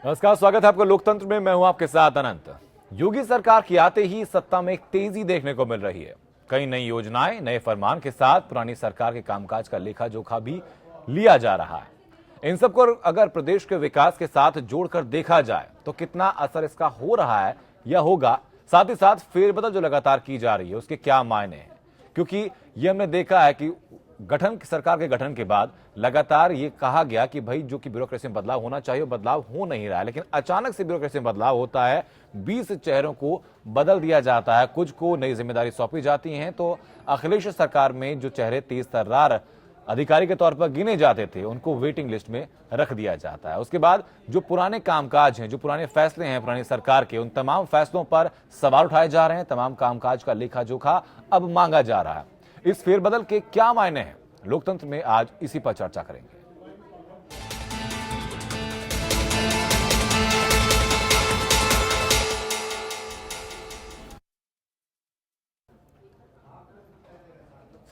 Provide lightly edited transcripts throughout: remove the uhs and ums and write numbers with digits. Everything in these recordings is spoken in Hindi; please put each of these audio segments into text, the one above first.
नमस्कार, स्वागत है आपका लोकतंत्र में। मैं हूं आपके साथ अनंत। योगी सरकार की आते ही सत्ता में एक तेजी देखने को मिल रही है। कई नई योजनाएं, नए फरमान के साथ पुरानी सरकार के कामकाज का लेखा जोखा भी लिया जा रहा है। इन सबको अगर प्रदेश के विकास के साथ जोड़कर देखा जाए तो कितना असर इसका हो रहा है या होगा, साथ ही साथ फेरबदल जो लगातार की जा रही है उसके क्या मायने हैं। क्योंकि ये हमने देखा है कि सरकार के गठन के बाद लगातार ये कहा गया कि भाई जो कि ब्यूरोक्रेसी में बदलाव होना चाहिए वो बदलाव हो नहीं रहा है, लेकिन अचानक से ब्यूरोक्रेसी में बदलाव होता है। 20 चेहरों को बदल दिया जाता है, कुछ को नई जिम्मेदारी सौंपी जाती है। तो अखिलेश सरकार में जो चेहरे तेज तर्रार अधिकारी के तौर पर गिने जाते थे उनको वेटिंग लिस्ट में रख दिया जाता है। उसके बाद जो पुराने कामकाज हैं, जो पुराने फैसले हैं पुरानी सरकार के, उन तमाम फैसलों पर सवाल उठाए जा रहे हैं। तमाम कामकाज का लेखा जोखा अब मांगा जा रहा है। इस फेरबदल के क्या मायने हैं, लोकतंत्र में आज इसी पर चर्चा करेंगे।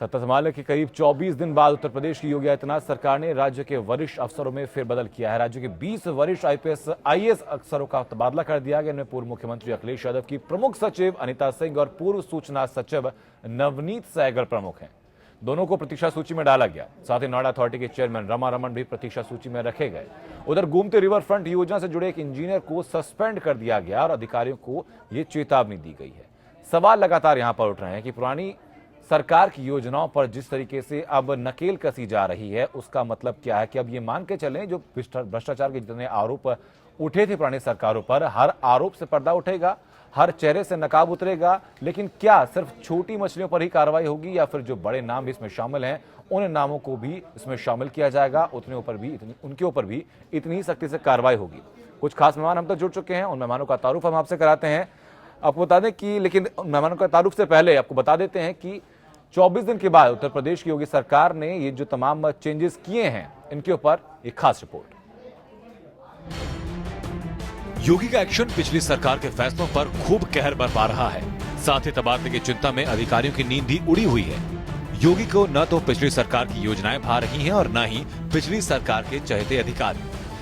सत्ता संभालने के करीब 24 दिन बाद उत्तर प्रदेश की योगी आदित्यनाथ सरकार ने राज्य के वरिष्ठ अफसरों में फेरबदल किया है। राज्य के 20 वरिष्ठ आईएएस अफसरों का तबादला कर दिया गया। इनमें पूर्व मुख्यमंत्री अखिलेश यादव की प्रमुख सचिव अनिता सिंह और पूर्व सूचना सचिव नवनीत सहगल प्रमुख हैं। दोनों को प्रतीक्षा सूची में डाला गया। साथ ही नोएडा अथॉरिटी के चेयरमैन रमा रमन भी प्रतीक्षा सूची में रखे गए। उधर गोमती रिवर फ्रंट योजना से जुड़े एक इंजीनियर को सस्पेंड कर दिया गया और अधिकारियों को यह चेतावनी दी गई है। सवाल लगातार यहां पर उठ रहे हैं कि पुरानी सरकार की योजनाओं पर जिस तरीके से अब नकेल कसी जा रही है उसका मतलब क्या है कि अब ये मान के चलें जो भ्रष्टाचार के जितने आरोप उठे थे पुरानी सरकारों पर, हर आरोप से पर्दा उठेगा, हर चेहरे से नकाब उतरेगा। लेकिन क्या सिर्फ छोटी मछलियों पर ही कार्रवाई होगी या फिर जो बड़े नाम भी इसमें शामिल हैं उन नामों को भी इसमें शामिल किया जाएगा, उनके ऊपर भी इतनी ही सख्ती से कार्रवाई होगी। कुछ खास मेहमान हम तक जुड़ चुके हैं, उन मेहमानों का तारुफ हम आपसे कराते हैं। आपको बता दें कि लेकिन मेहमानों का तारुफ से पहले आपको बता देते हैं कि 24 दिन के बाद उत्तर प्रदेश की योगी सरकार ने ये जो तमाम चेंजेस किए हैं इनके ऊपर एक खास रिपोर्ट। योगी का एक्शन पिछली सरकार के फैसलों पर खूब कहर बरपा रहा है। साथ ही तबादले की चिंता में अधिकारियों की नींद भी उड़ी हुई है। योगी को न तो पिछली सरकार की योजनाएं भा रही हैं और न ही पिछली सरकार के चहेते अधिकारी।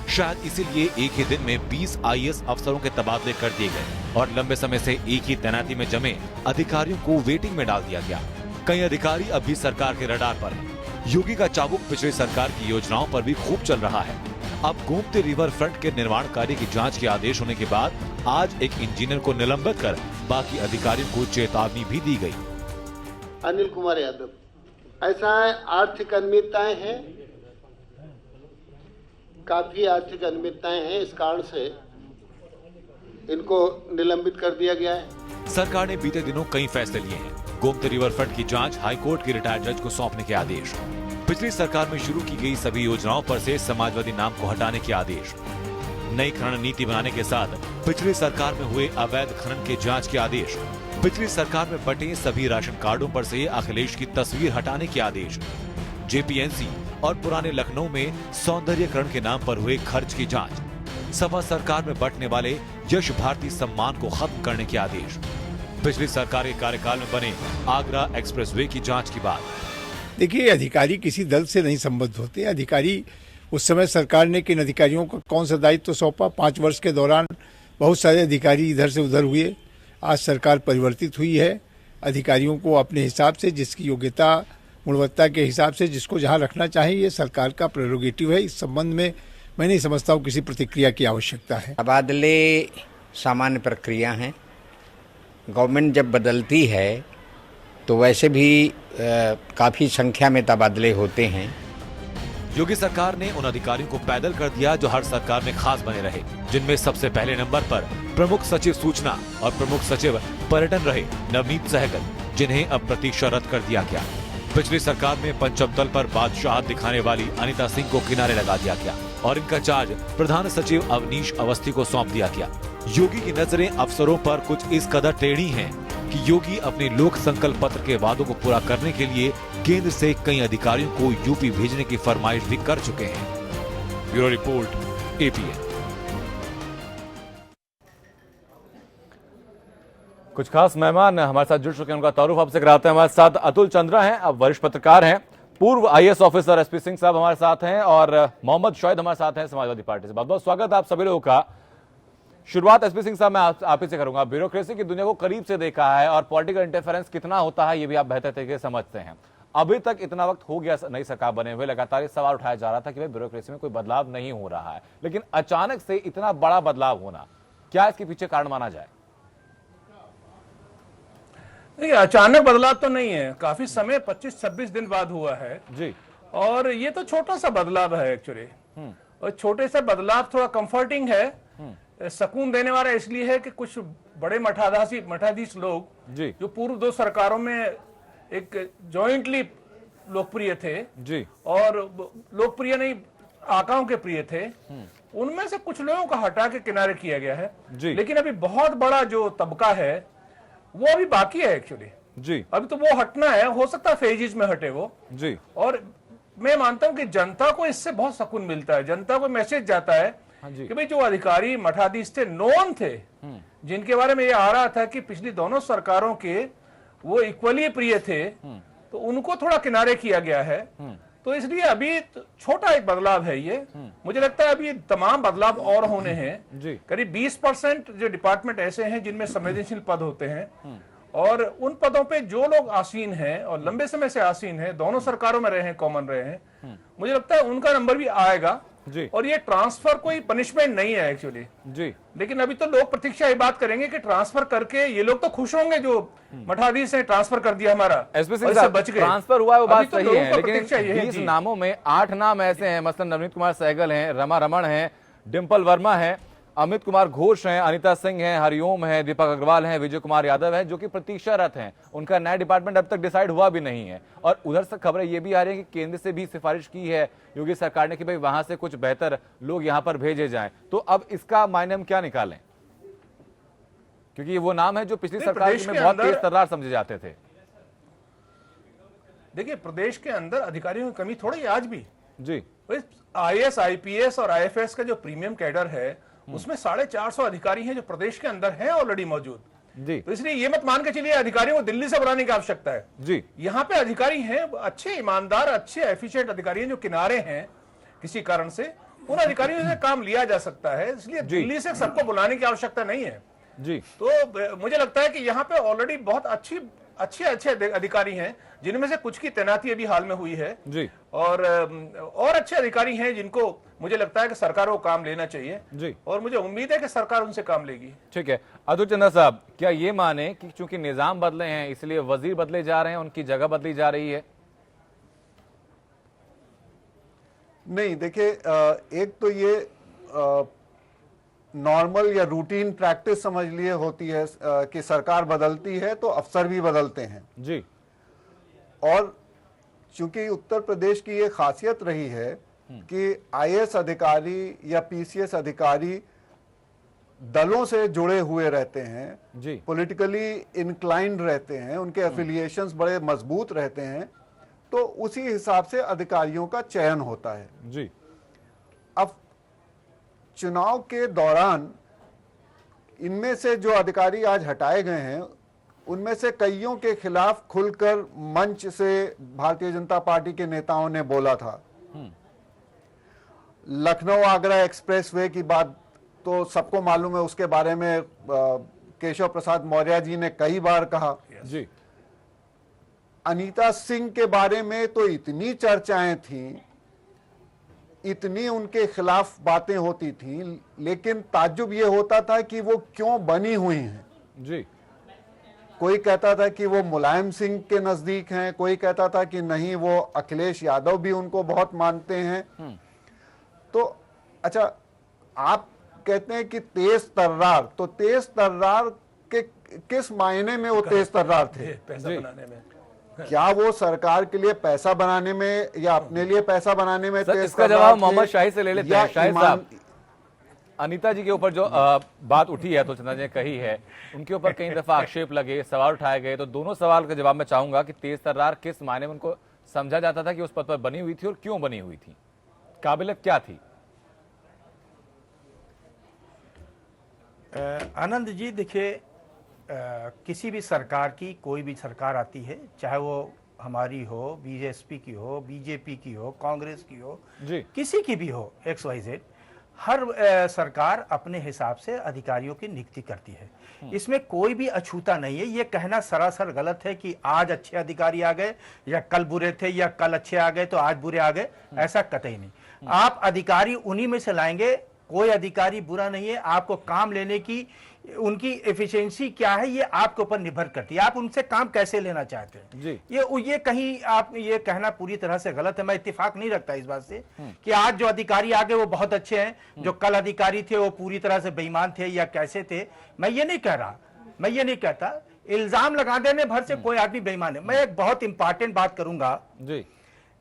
शायद इसीलिए एक ही दिन में 20 आईएएस अफसरों के तबादले कर दिए गए और लंबे समय से एक ही तैनाती में जमे अधिकारियों को वेटिंग में डाल दिया गया। कई अधिकारी अब भी सरकार के रडार पर हैं। योगी का चाबुक पिछली सरकार की योजनाओं पर भी खूब चल रहा है। अब गोमती रिवर फ्रंट के निर्माण कार्य की जांच के आदेश होने के बाद आज एक इंजीनियर को निलंबित कर बाकी अधिकारियों को चेतावनी भी दी गई। अनिल कुमार यादव, ऐसा है, आर्थिक अनियमितताएं हैं, काफी आर्थिक अनियमितताएं हैं, इस कारण से इनको निलंबित कर दिया गया है। सरकार ने बीते दिनों कई फैसले लिए हैं। गोमती रिवर फ्रंट की जांच हाईकोर्ट की रिटायर्ड जज को सौंपने के आदेश, पिछली सरकार में शुरू की गई सभी योजनाओं पर से समाजवादी नाम को हटाने के आदेश, नई खनन नीति बनाने के साथ पिछली सरकार में हुए अवैध खनन के जांच के आदेश, पिछली सरकार में बटे सभी राशन कार्डों पर से अखिलेश की तस्वीर हटाने के आदेश, जेपीएनसी और पुराने लखनऊ में सौंदर्यकरण के नाम पर हुए खर्च की जांच, सपा सरकार में बंटने वाले यश भारती सम्मान को खत्म करने के आदेश, पिछली सरकार के कार्यकाल में बने आगरा एक्सप्रेसवे की जांच की बात। देखिए, अधिकारी किसी दल से नहीं संबद्ध होते। अधिकारी उस समय सरकार ने किन अधिकारियों को कौन सा दायित्व सौंपा, 5 वर्ष के दौरान बहुत सारे अधिकारी इधर से उधर हुए। आज सरकार परिवर्तित हुई है। अधिकारियों को अपने हिसाब से, जिसकी योग्यता गुणवत्ता के हिसाब से जिसको जहां रखना चाहिए, ये सरकार का प्रेरोगेटिव है। इस संबंध में मैं नहीं समझता हूँ किसी प्रतिक्रिया की आवश्यकता है। तबादले सामान्य प्रक्रिया है। गवर्नमेंट जब बदलती है तो वैसे भी काफी संख्या में तबादले होते हैं। योगी सरकार ने उन अधिकारियों को पैदल कर दिया जो हर सरकार में खास बने रहे, जिनमें सबसे पहले नंबर पर प्रमुख सचिव सूचना और प्रमुख सचिव पर्यटन रहे नवनीत सहगल, जिन्हें अब प्रतीक्षा रद्द कर दिया गया। पिछली सरकार में पंचम तल पर बादशाह दिखाने वाली अनिता सिंह को किनारे लगा दिया गया और इनका चार्ज प्रधान सचिव अवनीश अवस्थी को सौंप दिया गया। योगी की नजरें अफसरों पर कुछ इस कदर टेढ़ी हैं कि योगी अपने लोक संकल्प पत्र के वादों को पूरा करने के लिए केंद्र से कई अधिकारियों को यूपी भेजने की फरमाइश भी कर चुके हैं। Bureau report, APN. कुछ खास मेहमान हमारे साथ जुड़ चुके हैं, उनका तारुफ आपसे कराते हैं। हमारे साथ अतुल चंद्रा हैं, अब वरिष्ठ पत्रकार हैं, पूर्व आईएएस ऑफिसर एसपी सिंह साहब हमारे साथ हैं और मोहम्मद शोएब हमारे साथ हैं समाजवादी पार्टी से। बहुत बहुत स्वागत आप सभी लोगों का। शुरुआत एसपी सिंह साहब मैं आप ही से करूंगा। ब्यूरोक्रेसी की दुनिया को करीब से देखा है और पॉलिटिकल इंटरफेरेंस कितना होता है ये भी आप बेहतर तरीके से समझते हैं। अभी तक इतना वक्त हो गया नई सरकार बने हुए, लगातार ये सवाल उठाया जा रहा था कि भाई ब्यूरोक्रेसी में कोई बदलाव नहीं हो रहा है, लेकिन अचानक से इतना बड़ा बदलाव होना, क्या इसके पीछे कारण माना जाए? देखिए, अचानक बदलाव तो नहीं है, काफी समय 25-26 दिन बाद हुआ है जी। और ये तो छोटा सा बदलाव है एक्चुअली। और छोटे से बदलाव थोड़ा कंफर्टिंग है, सुकून देने वाला इसलिए है कि कुछ बड़े मठाधीश लोग जी जो पूर्व 2 सरकारों में एक जॉइंटली लोकप्रिय थे जी और लोकप्रिय नहीं, आकाओं के प्रिय थे, उनमें से कुछ लोगों को हटा के किनारे किया गया है जी। लेकिन अभी बहुत बड़ा जो तबका है वो अभी बाकी है एक्चुअली जी। अभी तो वो हटना है, हो सकता है फेजेस में हटे वो जी। और मैं मानता हूं कि जनता को इससे बहुत सुकून मिलता है, जनता को मैसेज जाता है कि भाई जो अधिकारी मठाधीश थे, नोन थे, जिनके बारे में ये आ रहा था कि पिछली दोनों सरकारों के वो इक्वली प्रिय थे, तो उनको थोड़ा किनारे किया गया है। तो इसलिए अभी छोटा एक बदलाव है ये। मुझे लगता है अभी तमाम बदलाव और होने हैं। करीब 20% जो डिपार्टमेंट ऐसे हैं जिनमें संवेदनशील पद होते हैं और उन पदों पे जो लोग आसीन हैं और लंबे समय से आसीन हैं, दोनों सरकारों में रहे हैं, कॉमन रहे हैं, मुझे लगता है उनका नंबर भी आएगा जी। और ये ट्रांसफर कोई पनिशमेंट नहीं है एक्चुअली जी। लेकिन अभी तो लोग प्रतीक्षा ये बात करेंगे कि ट्रांसफर करके ये लोग तो खुश होंगे जो मठाधीश ने ट्रांसफर कर दिया हमारा, एसपी सिंह साहब, बच गए। ट्रांसफर हुआ है वो बात तो सही है, लेकिन लेकिन 20 नामों में 8 नाम ऐसे हैं, मसलन नवनीत कुमार सहगल हैं, रमा रमण हैं, डिम्पल वर्मा हैं, अमित कुमार घोष हैं, अनिता सिंह हैं, हरिओम हैं, दीपक अग्रवाल हैं, विजय कुमार यादव हैं, जो कि प्रतीक्षारत हैं। उनका नया डिपार्टमेंट अब तक डिसाइड हुआ भी नहीं है। और उधर से खबरें ये भी आ रही है कि केंद्र से भी सिफारिश की है योगी सरकार ने कि भाई वहां से कुछ बेहतर लोग यहां पर भेजे जाएं। तो अब इसका मायने हम क्या निकालें, क्योंकि ये वो नाम है जो पिछली सरकार में बहुत तेज तर्रार समझे जाते थे। देखिए, प्रदेश के अंदर अधिकारियों की कमी थोड़ी आज भी जी। IAS, IPS और IFS का जो प्रीमियम कैडर है उसमें 450 अधिकारी हैं जो प्रदेश के अंदर हैं ऑलरेडी मौजूद जी। तो इसलिए ये मत मान के चलिए अधिकारियों को दिल्ली से बुलाने की आवश्यकता है जी। यहाँ पे अधिकारी हैं, अच्छे ईमानदार, अच्छे एफिशिएंट अधिकारी हैं जो किनारे हैं किसी कारण से, उन अधिकारियों से काम लिया जा सकता है। इसलिए दिल्ली से सबको बुलाने की आवश्यकता नहीं है जी। तो मुझे लगता है कि यहाँ पे ऑलरेडी बहुत अच्छे अधिकारी हैं जिनमें से कुछ की तैनाती अभी हाल में हुई है जी। और अच्छे अधिकारी हैं जिनको मुझे लगता है कि सरकार को काम लेना चाहिए जी। और मुझे उम्मीद है कि सरकार उनसे काम लेगी। ठीक है, अतुल चंद्रा साहब, क्या ये माने कि चूंकि निजाम बदले हैं इसलिए वजीर बदले जा रहे हैं, उनकी जगह बदली जा रही है? नहीं, देखिए, एक तो ये नॉर्मल या रूटीन प्रैक्टिस समझ लिए होती है कि सरकार बदलती है तो अफसर भी बदलते हैं जी। और चूंकि उत्तर प्रदेश की ये खासियत रही है कि IAS अधिकारी या PCS अधिकारी दलों से जुड़े हुए रहते हैं जी। पॉलिटिकली इंक्लाइंड रहते हैं, उनके एफिलिएशंस बड़े मजबूत रहते हैं, तो उसी हिसाब से अधिकारियों का चयन होता है जी। अब चुनाव के दौरान इनमें से जो अधिकारी आज हटाए गए हैं उनमें से कईयों के खिलाफ खुलकर मंच से भारतीय जनता पार्टी के नेताओं ने बोला था। लखनऊ आगरा एक्सप्रेसवे की बात तो सबको मालूम है, उसके बारे में केशव प्रसाद मौर्य जी ने कई बार कहा जी। अनीता सिंह के बारे में तो इतनी चर्चाएं थीं, इतनी उनके खिलाफ बातें होती थीं, लेकिन ताज्जुब ये होता था कि वो क्यों बनी हुई हैं जी। कोई कहता था कि वो मुलायम सिंह के नजदीक हैं, कोई कहता था कि नहीं वो अखिलेश यादव भी उनको बहुत मानते हैं। तो अच्छा, आप कहते हैं कि तेज तर्रार, तो तेज तर्रार के किस मायने में वो तेज तर्रार थे? पैसा बनाने में। क्या वो सरकार के लिए पैसा बनाने में या अपने लिए पैसा बनाने में तेज इसका तर्रार जवाब थे? मोहम्मद शाही से ले लेते हैं। शाही साहब, अनीता जी के ऊपर जो बात उठी है, तो चंद्रा जी ने कही है, उनके ऊपर कई दफा आक्षेप लगे, सवाल उठाए गए, तो दोनों सवाल का जवाब मैं चाहूंगा कि तेज तर्रार किस मायने में उनको समझा जाता था कि उस पद पर बनी हुई थी और क्यों बनी हुई थी, काबिलियत क्या थी? आनंद जी, देखिए, किसी भी सरकार की, कोई भी सरकार आती है, चाहे वो हमारी हो, बीएसपी की हो, बीजेपी की हो, कांग्रेस की हो, जी। किसी की भी हो, XYZ, हर सरकार अपने हिसाब से अधिकारियों की नियुक्ति करती है, इसमें कोई भी अछूता नहीं है। ये कहना सरासर गलत है कि आज अच्छे अधिकारी आ गए या कल बुरे थे या कल अच्छे आ गए तो आज बुरे आ गए, ऐसा कतई नहीं। आप अधिकारी उन्हीं में से लाएंगे, कोई अधिकारी बुरा नहीं है। आपको काम लेने की उनकी एफिशिएंसी क्या है ये आपके ऊपर निर्भर करती है, आप उनसे काम कैसे लेना चाहते हैं जी। ये कहीं आप ये कहना पूरी तरह से गलत है। मैं इत्तेफाक नहीं रखता इस बात से कि आज जो अधिकारी आ गए वो बहुत अच्छे हैं, जो कल अधिकारी थे वो पूरी तरह से बेईमान थे या कैसे थे, मैं ये नहीं कह रहा, मैं ये नहीं कहता। इल्जाम लगा देने भर से कोई आदमी बेईमान है। मैं एक बहुत इंपॉर्टेंट बात करूंगा जी।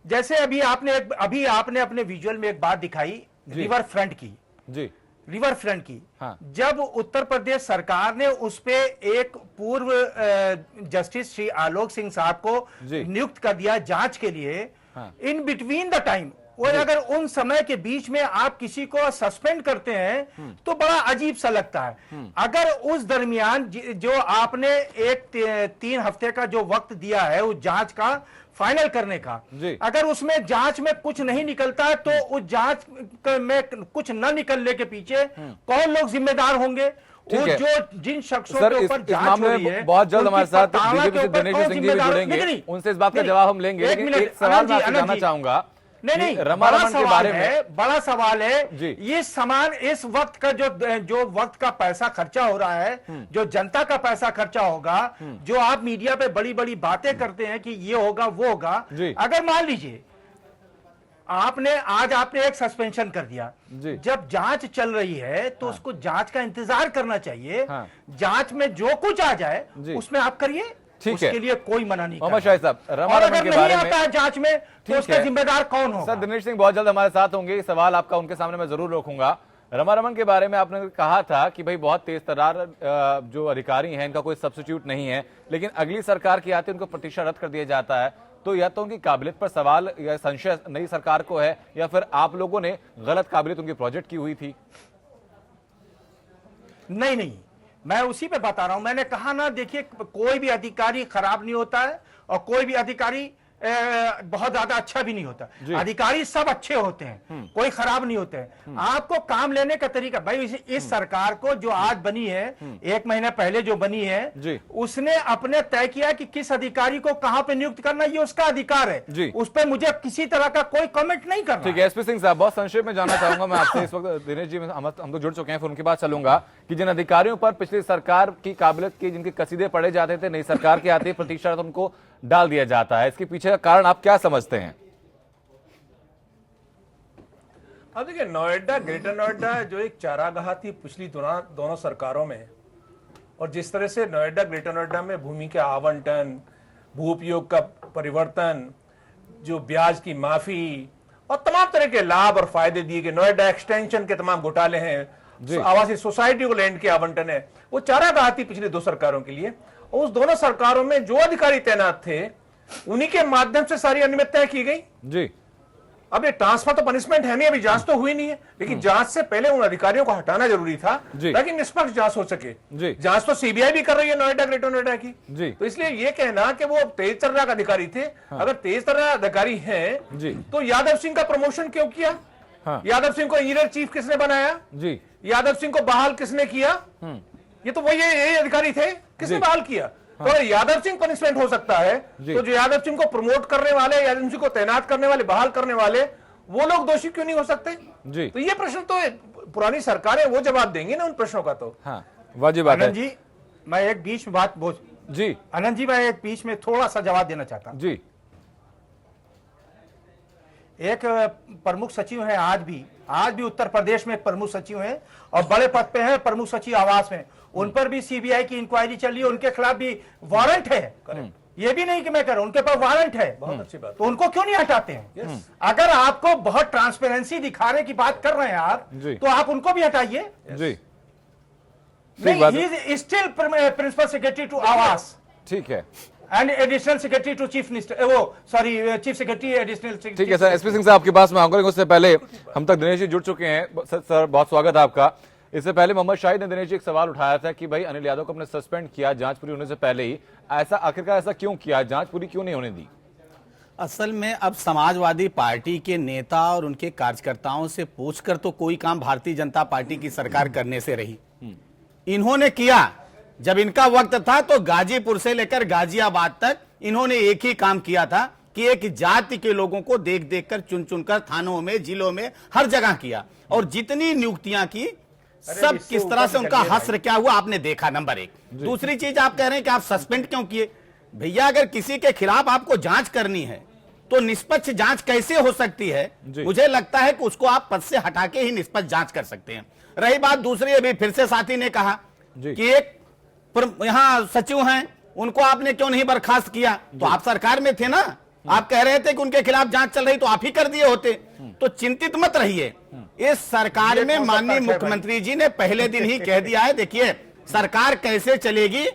जैसे अभी आपने अपने विजुअल में एक बात दिखाई रिवर फ्रंट की जी, रिवर फ्रंट की। हाँ। जब उत्तर प्रदेश सरकार ने उस पे एक पूर्व जस्टिस श्री आलोक सिंह साहब को नियुक्त कर दिया जांच के लिए, हाँ। इन बिटवीन द टाइम, और अगर उन समय के बीच में आप किसी को सस्पेंड करते हैं तो बड़ा अजीब सा लगता है। अगर उस दरमियान जो आपने एक 3 हफ्ते का जो वक्त दिया है उस जांच का फाइनल करने का, अगर उसमें जांच में कुछ नहीं निकलता तो उस जांच में कुछ न निकलने के पीछे कौन लोग जिम्मेदार होंगे? वो जो जिन शख्सों के ऊपर जांच हो रही है, बहुत जल्द हमारे साथ बीजेपी से दिनेश सिंह जी भी जुड़ेंगे, उनसे इस बात का जवाब हम लेंगे। लेकिन एक सवाल मैं आपसे जानना चाहूंगा, नहीं, रमा रमन के बारे में बड़ा सवाल है ये समान इस वक्त का जो वक्त का पैसा खर्चा हो रहा है, जो जनता का पैसा खर्चा होगा, जो आप मीडिया पे बड़ी बड़ी बातें करते हैं कि ये होगा वो होगा, अगर मान लीजिए आपने एक सस्पेंशन कर दिया, जब जांच चल रही है तो उसको जांच का इंतजार करना चाहिए। जांच में जो कुछ आ जाए उसमें आप करिए, उसके लिए कोई मना नहीं। मोहम्मद शाहिद साहब, रमा रमन के बारे में आता है जांच में तो उसका जिम्मेदार कौन होगा? सर, दिनेश सिंह बहुत जल्द हमारे साथ होंगे, सवाल आपका उनके सामने मैं जरूर रखूंगा। रमा रमन के बारे में आपने कहा था कि भाई बहुत तेज तर्रार जो अधिकारी हैं इनका कोई सब्स्टिट्यूट नहीं है, लेकिन अगली सरकार की आते उनको प्रतीक्षा रद्द कर दिया जाता है, तो या तो उनकी काबिलियत पर सवाल या संशय नई सरकार को है, या फिर आप लोगों ने गलत काबिलियत उनकी प्रोजेक्ट की हुई थी? नहीं, मैं उसी पे बता रहा हूं। मैंने कहा ना, देखिए कोई भी अधिकारी खराब नहीं होता है और कोई भी अधिकारी बहुत ज्यादा अच्छा भी नहीं होता। अधिकारी सब अच्छे होते हैं, कोई खराब नहीं होते हैं। आपको काम लेने का तरीका, भाई इस सरकार को जो आज बनी है, 1 महीना पहले जो बनी है, उसने अपने तय किया कि किस अधिकारी को कहां पे नियुक्त करना, ये उसका अधिकार है। उस पर मुझे किसी तरह का कोई कमेंट नहीं करना। ठीक है, एसपी सिंह साहब, बहुत संक्षेप में जानना चाहूंगा मैं आपसे। इस वक्त दिनेश जी हम तो जुड़ चुके हैं, फिर उनके बाद चलूंगा कि जिन अधिकारियों पर पिछली सरकार की काबिलियत की जिनके कसीदे पड़े जाते थे, नई सरकार के आते प्रतीक्षा रद्द उनको डाल दिया जाता है, इसके पीछे का कारण आप क्या समझते हैं? अब देखिए, नोएडा, ग्रेटर नोएडा जो एक चारागाह थी पिछली दोनों सरकारों में, और जिस तरह से नोएडा, ग्रेटर नोएडा में भूमि के आवंटन, भू उपयोग का परिवर्तन, जो ब्याज की माफी और तमाम तरह के लाभ और फायदे दिए गए, नोएडा एक्सटेंशन के तमाम घोटाले हैं, आवासीय सोसाइटी को लैंड के आवंटन है, वो चारागाह थी पिछली 2 सरकारों के लिए। और उस दोनों सरकारों में जो अधिकारी तैनात थे उन्हीं के माध्यम से सारी अनियमितताएं की गई। जी, अब ये ट्रांसफर तो पनिशमेंट है नहीं, अभी जांच तो हुई नहीं है, लेकिन जांच से पहले उन अधिकारियों को हटाना जरूरी था ताकि निष्पक्ष जांच हो सके। जांच तो सीबीआई भी कर रही है नोएडा, ग्रेटर नोएडा की। तो इसलिए ये कहना कि वो तेज तर्रार अधिकारी थे, अगर तेज तर्रार अधिकारी हैं तो यादव सिंह का प्रमोशन क्यों किया? यादव सिंह को इंजीनियर चीफ किसने बनाया? यादव सिंह को बहाल किसने किया? ये तो वही अधिकारी थे, किसने बहाल किया? तो यादव सिंह पनिशमेंट हो सकता है, तो जो यादव सिंह को प्रमोट करने वाले, यादव सिंह को तैनात करने वाले, बहाल करने वाले, वो लोग दोषी क्यों नहीं हो सकते? तो ये प्रश्न तो पुरानी सरकारें वो जवाब देंगी ना उन प्रश्नों का। तो वाजिब बात है। आनंद जी, मैं एक बीच में बात आनंद जी, मैं एक बीच में थोड़ा सा जवाब देना चाहता हूं। जी, एक प्रमुख सचिव है, आज भी उत्तर प्रदेश में एक प्रमुख सचिव है और बड़े पद पे है, प्रमुख सचिव आवास में, उन पर भी सीबीआई की इंक्वायरी चल रही है, उनके खिलाफ भी वारंट है। ये भी नहीं कि मैं कह रहा हूं, उनके पास वारंट है। बहुत अच्छी बात। तो उनको क्यों नहीं हटाते हैं? अगर आपको बहुत ट्रांसपेरेंसी दिखाने की बात कर रहे हैं आप, तो आप उनको भी हटाइए। स्टिल प्रिंसिपल सेक्रेटरी टू आवास, ठीक है, and additional secretary to chief chief secretary additional secretary. ठीक है सर, एसपी सिंह साहब आपके पास में आऊंगा, उससे पहले हम तक दिनेश जी जुड़ चुके हैं। सर बहुत स्वागत है आपका। इससे पहले मोहम्मद शाहिद ने दिनेश जी एक सवाल उठाया था कि भाई अनिल यादव को अपने सस्पेंड किया जांच पूरी होने से पहले ही, ऐसा आखिरकार ऐसा क्यों किया, जांच पूरी क्यों नहीं होने दी? असल में अब समाजवादी पार्टी के नेता और उनके कार्यकर्ताओं से पूछकर तो कोई काम भारतीय जनता पार्टी की सरकार करने से रही। इन्होंने किया, जब इनका वक्त था तो गाजीपुर से लेकर गाजियाबाद तक इन्होंने एक ही काम किया था कि एक जाति के लोगों को देख देख कर चुन चुनकर थानों में, जिलों में, हर जगह किया, और जितनी नियुक्तियां की सब किस तरह से उनका हश्र क्या हुआ आपने देखा, नंबर एक। दूसरी चीज आप कह रहे हैं कि आप सस्पेंड क्यों किए? भैया अगर किसी के खिलाफ आपको जांच करनी है तो निष्पक्ष जांच कैसे हो सकती है? मुझे लगता है कि उसको आप पद से हटा के ही निष्पक्ष जांच कर सकते हैं। रही बात दूसरी, अभी फिर से साथी ने कहा कि एक यहाँ सचिव हैं, उनको आपने क्यों नहीं बर्खास्त किया? तो आप सरकार में थे ना, आप कह रहे थे कि उनके खिलाफ जांच चल रही, तो आप ही कर दिए होते। तो चिंतित मत रहिए, इस सरकार में माननीय मुख्यमंत्री जी ने पहले दिन ही कह दिया है, देखिए सरकार कैसे चलेगी,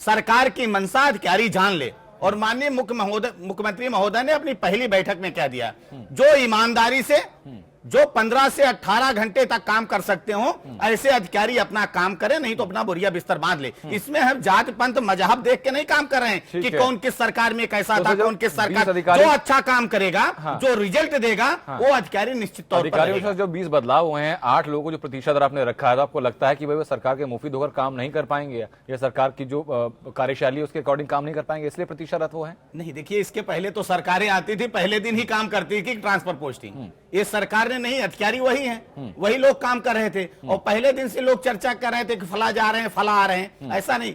सरकार की मंशा अधिकारी जान ले। और माननीय मुख्यमंत्री महोदय ने अपनी पहली बैठक में कह दिया, जो ईमानदारी से जो 15 से 18 घंटे तक काम कर सकते हो ऐसे अधिकारी अपना काम करें, नहीं तो अपना बोरिया बिस्तर बांध ले। इसमें हम जात पंथ मजहब देख के नहीं काम कर रहे हैं कि कौन किस सरकार में कैसा था, कौन किस सरकार। जो अच्छा काम करेगा, जो रिजल्ट देगा, वो अधिकारी निश्चित तौर पर। जो 20 बदलाव हुए हैं, 8 लोगों को जो प्रतिशत दर आपने रखा है, तो आपको लगता है कि भाई वो सरकार के मुफीद होकर काम नहीं कर पाएंगे, या सरकार की जो कार्यशैली है उसके अकॉर्डिंग काम नहीं कर पाएंगे, इसलिए प्रतिशत वो है? नहीं, देखिए इसके पहले तो सरकारें आती थी, पहले दिन ही काम करती थी ट्रांसफर पोस्टिंग। ये सरकार ने नहीं, अधिकारी वही हैं, वही लोग काम कर रहे थे, और पहले दिन से लोग चर्चा कर रहे थे कि फला जा रहे हैं, फला आ रहे हैं। ऐसा नहीं,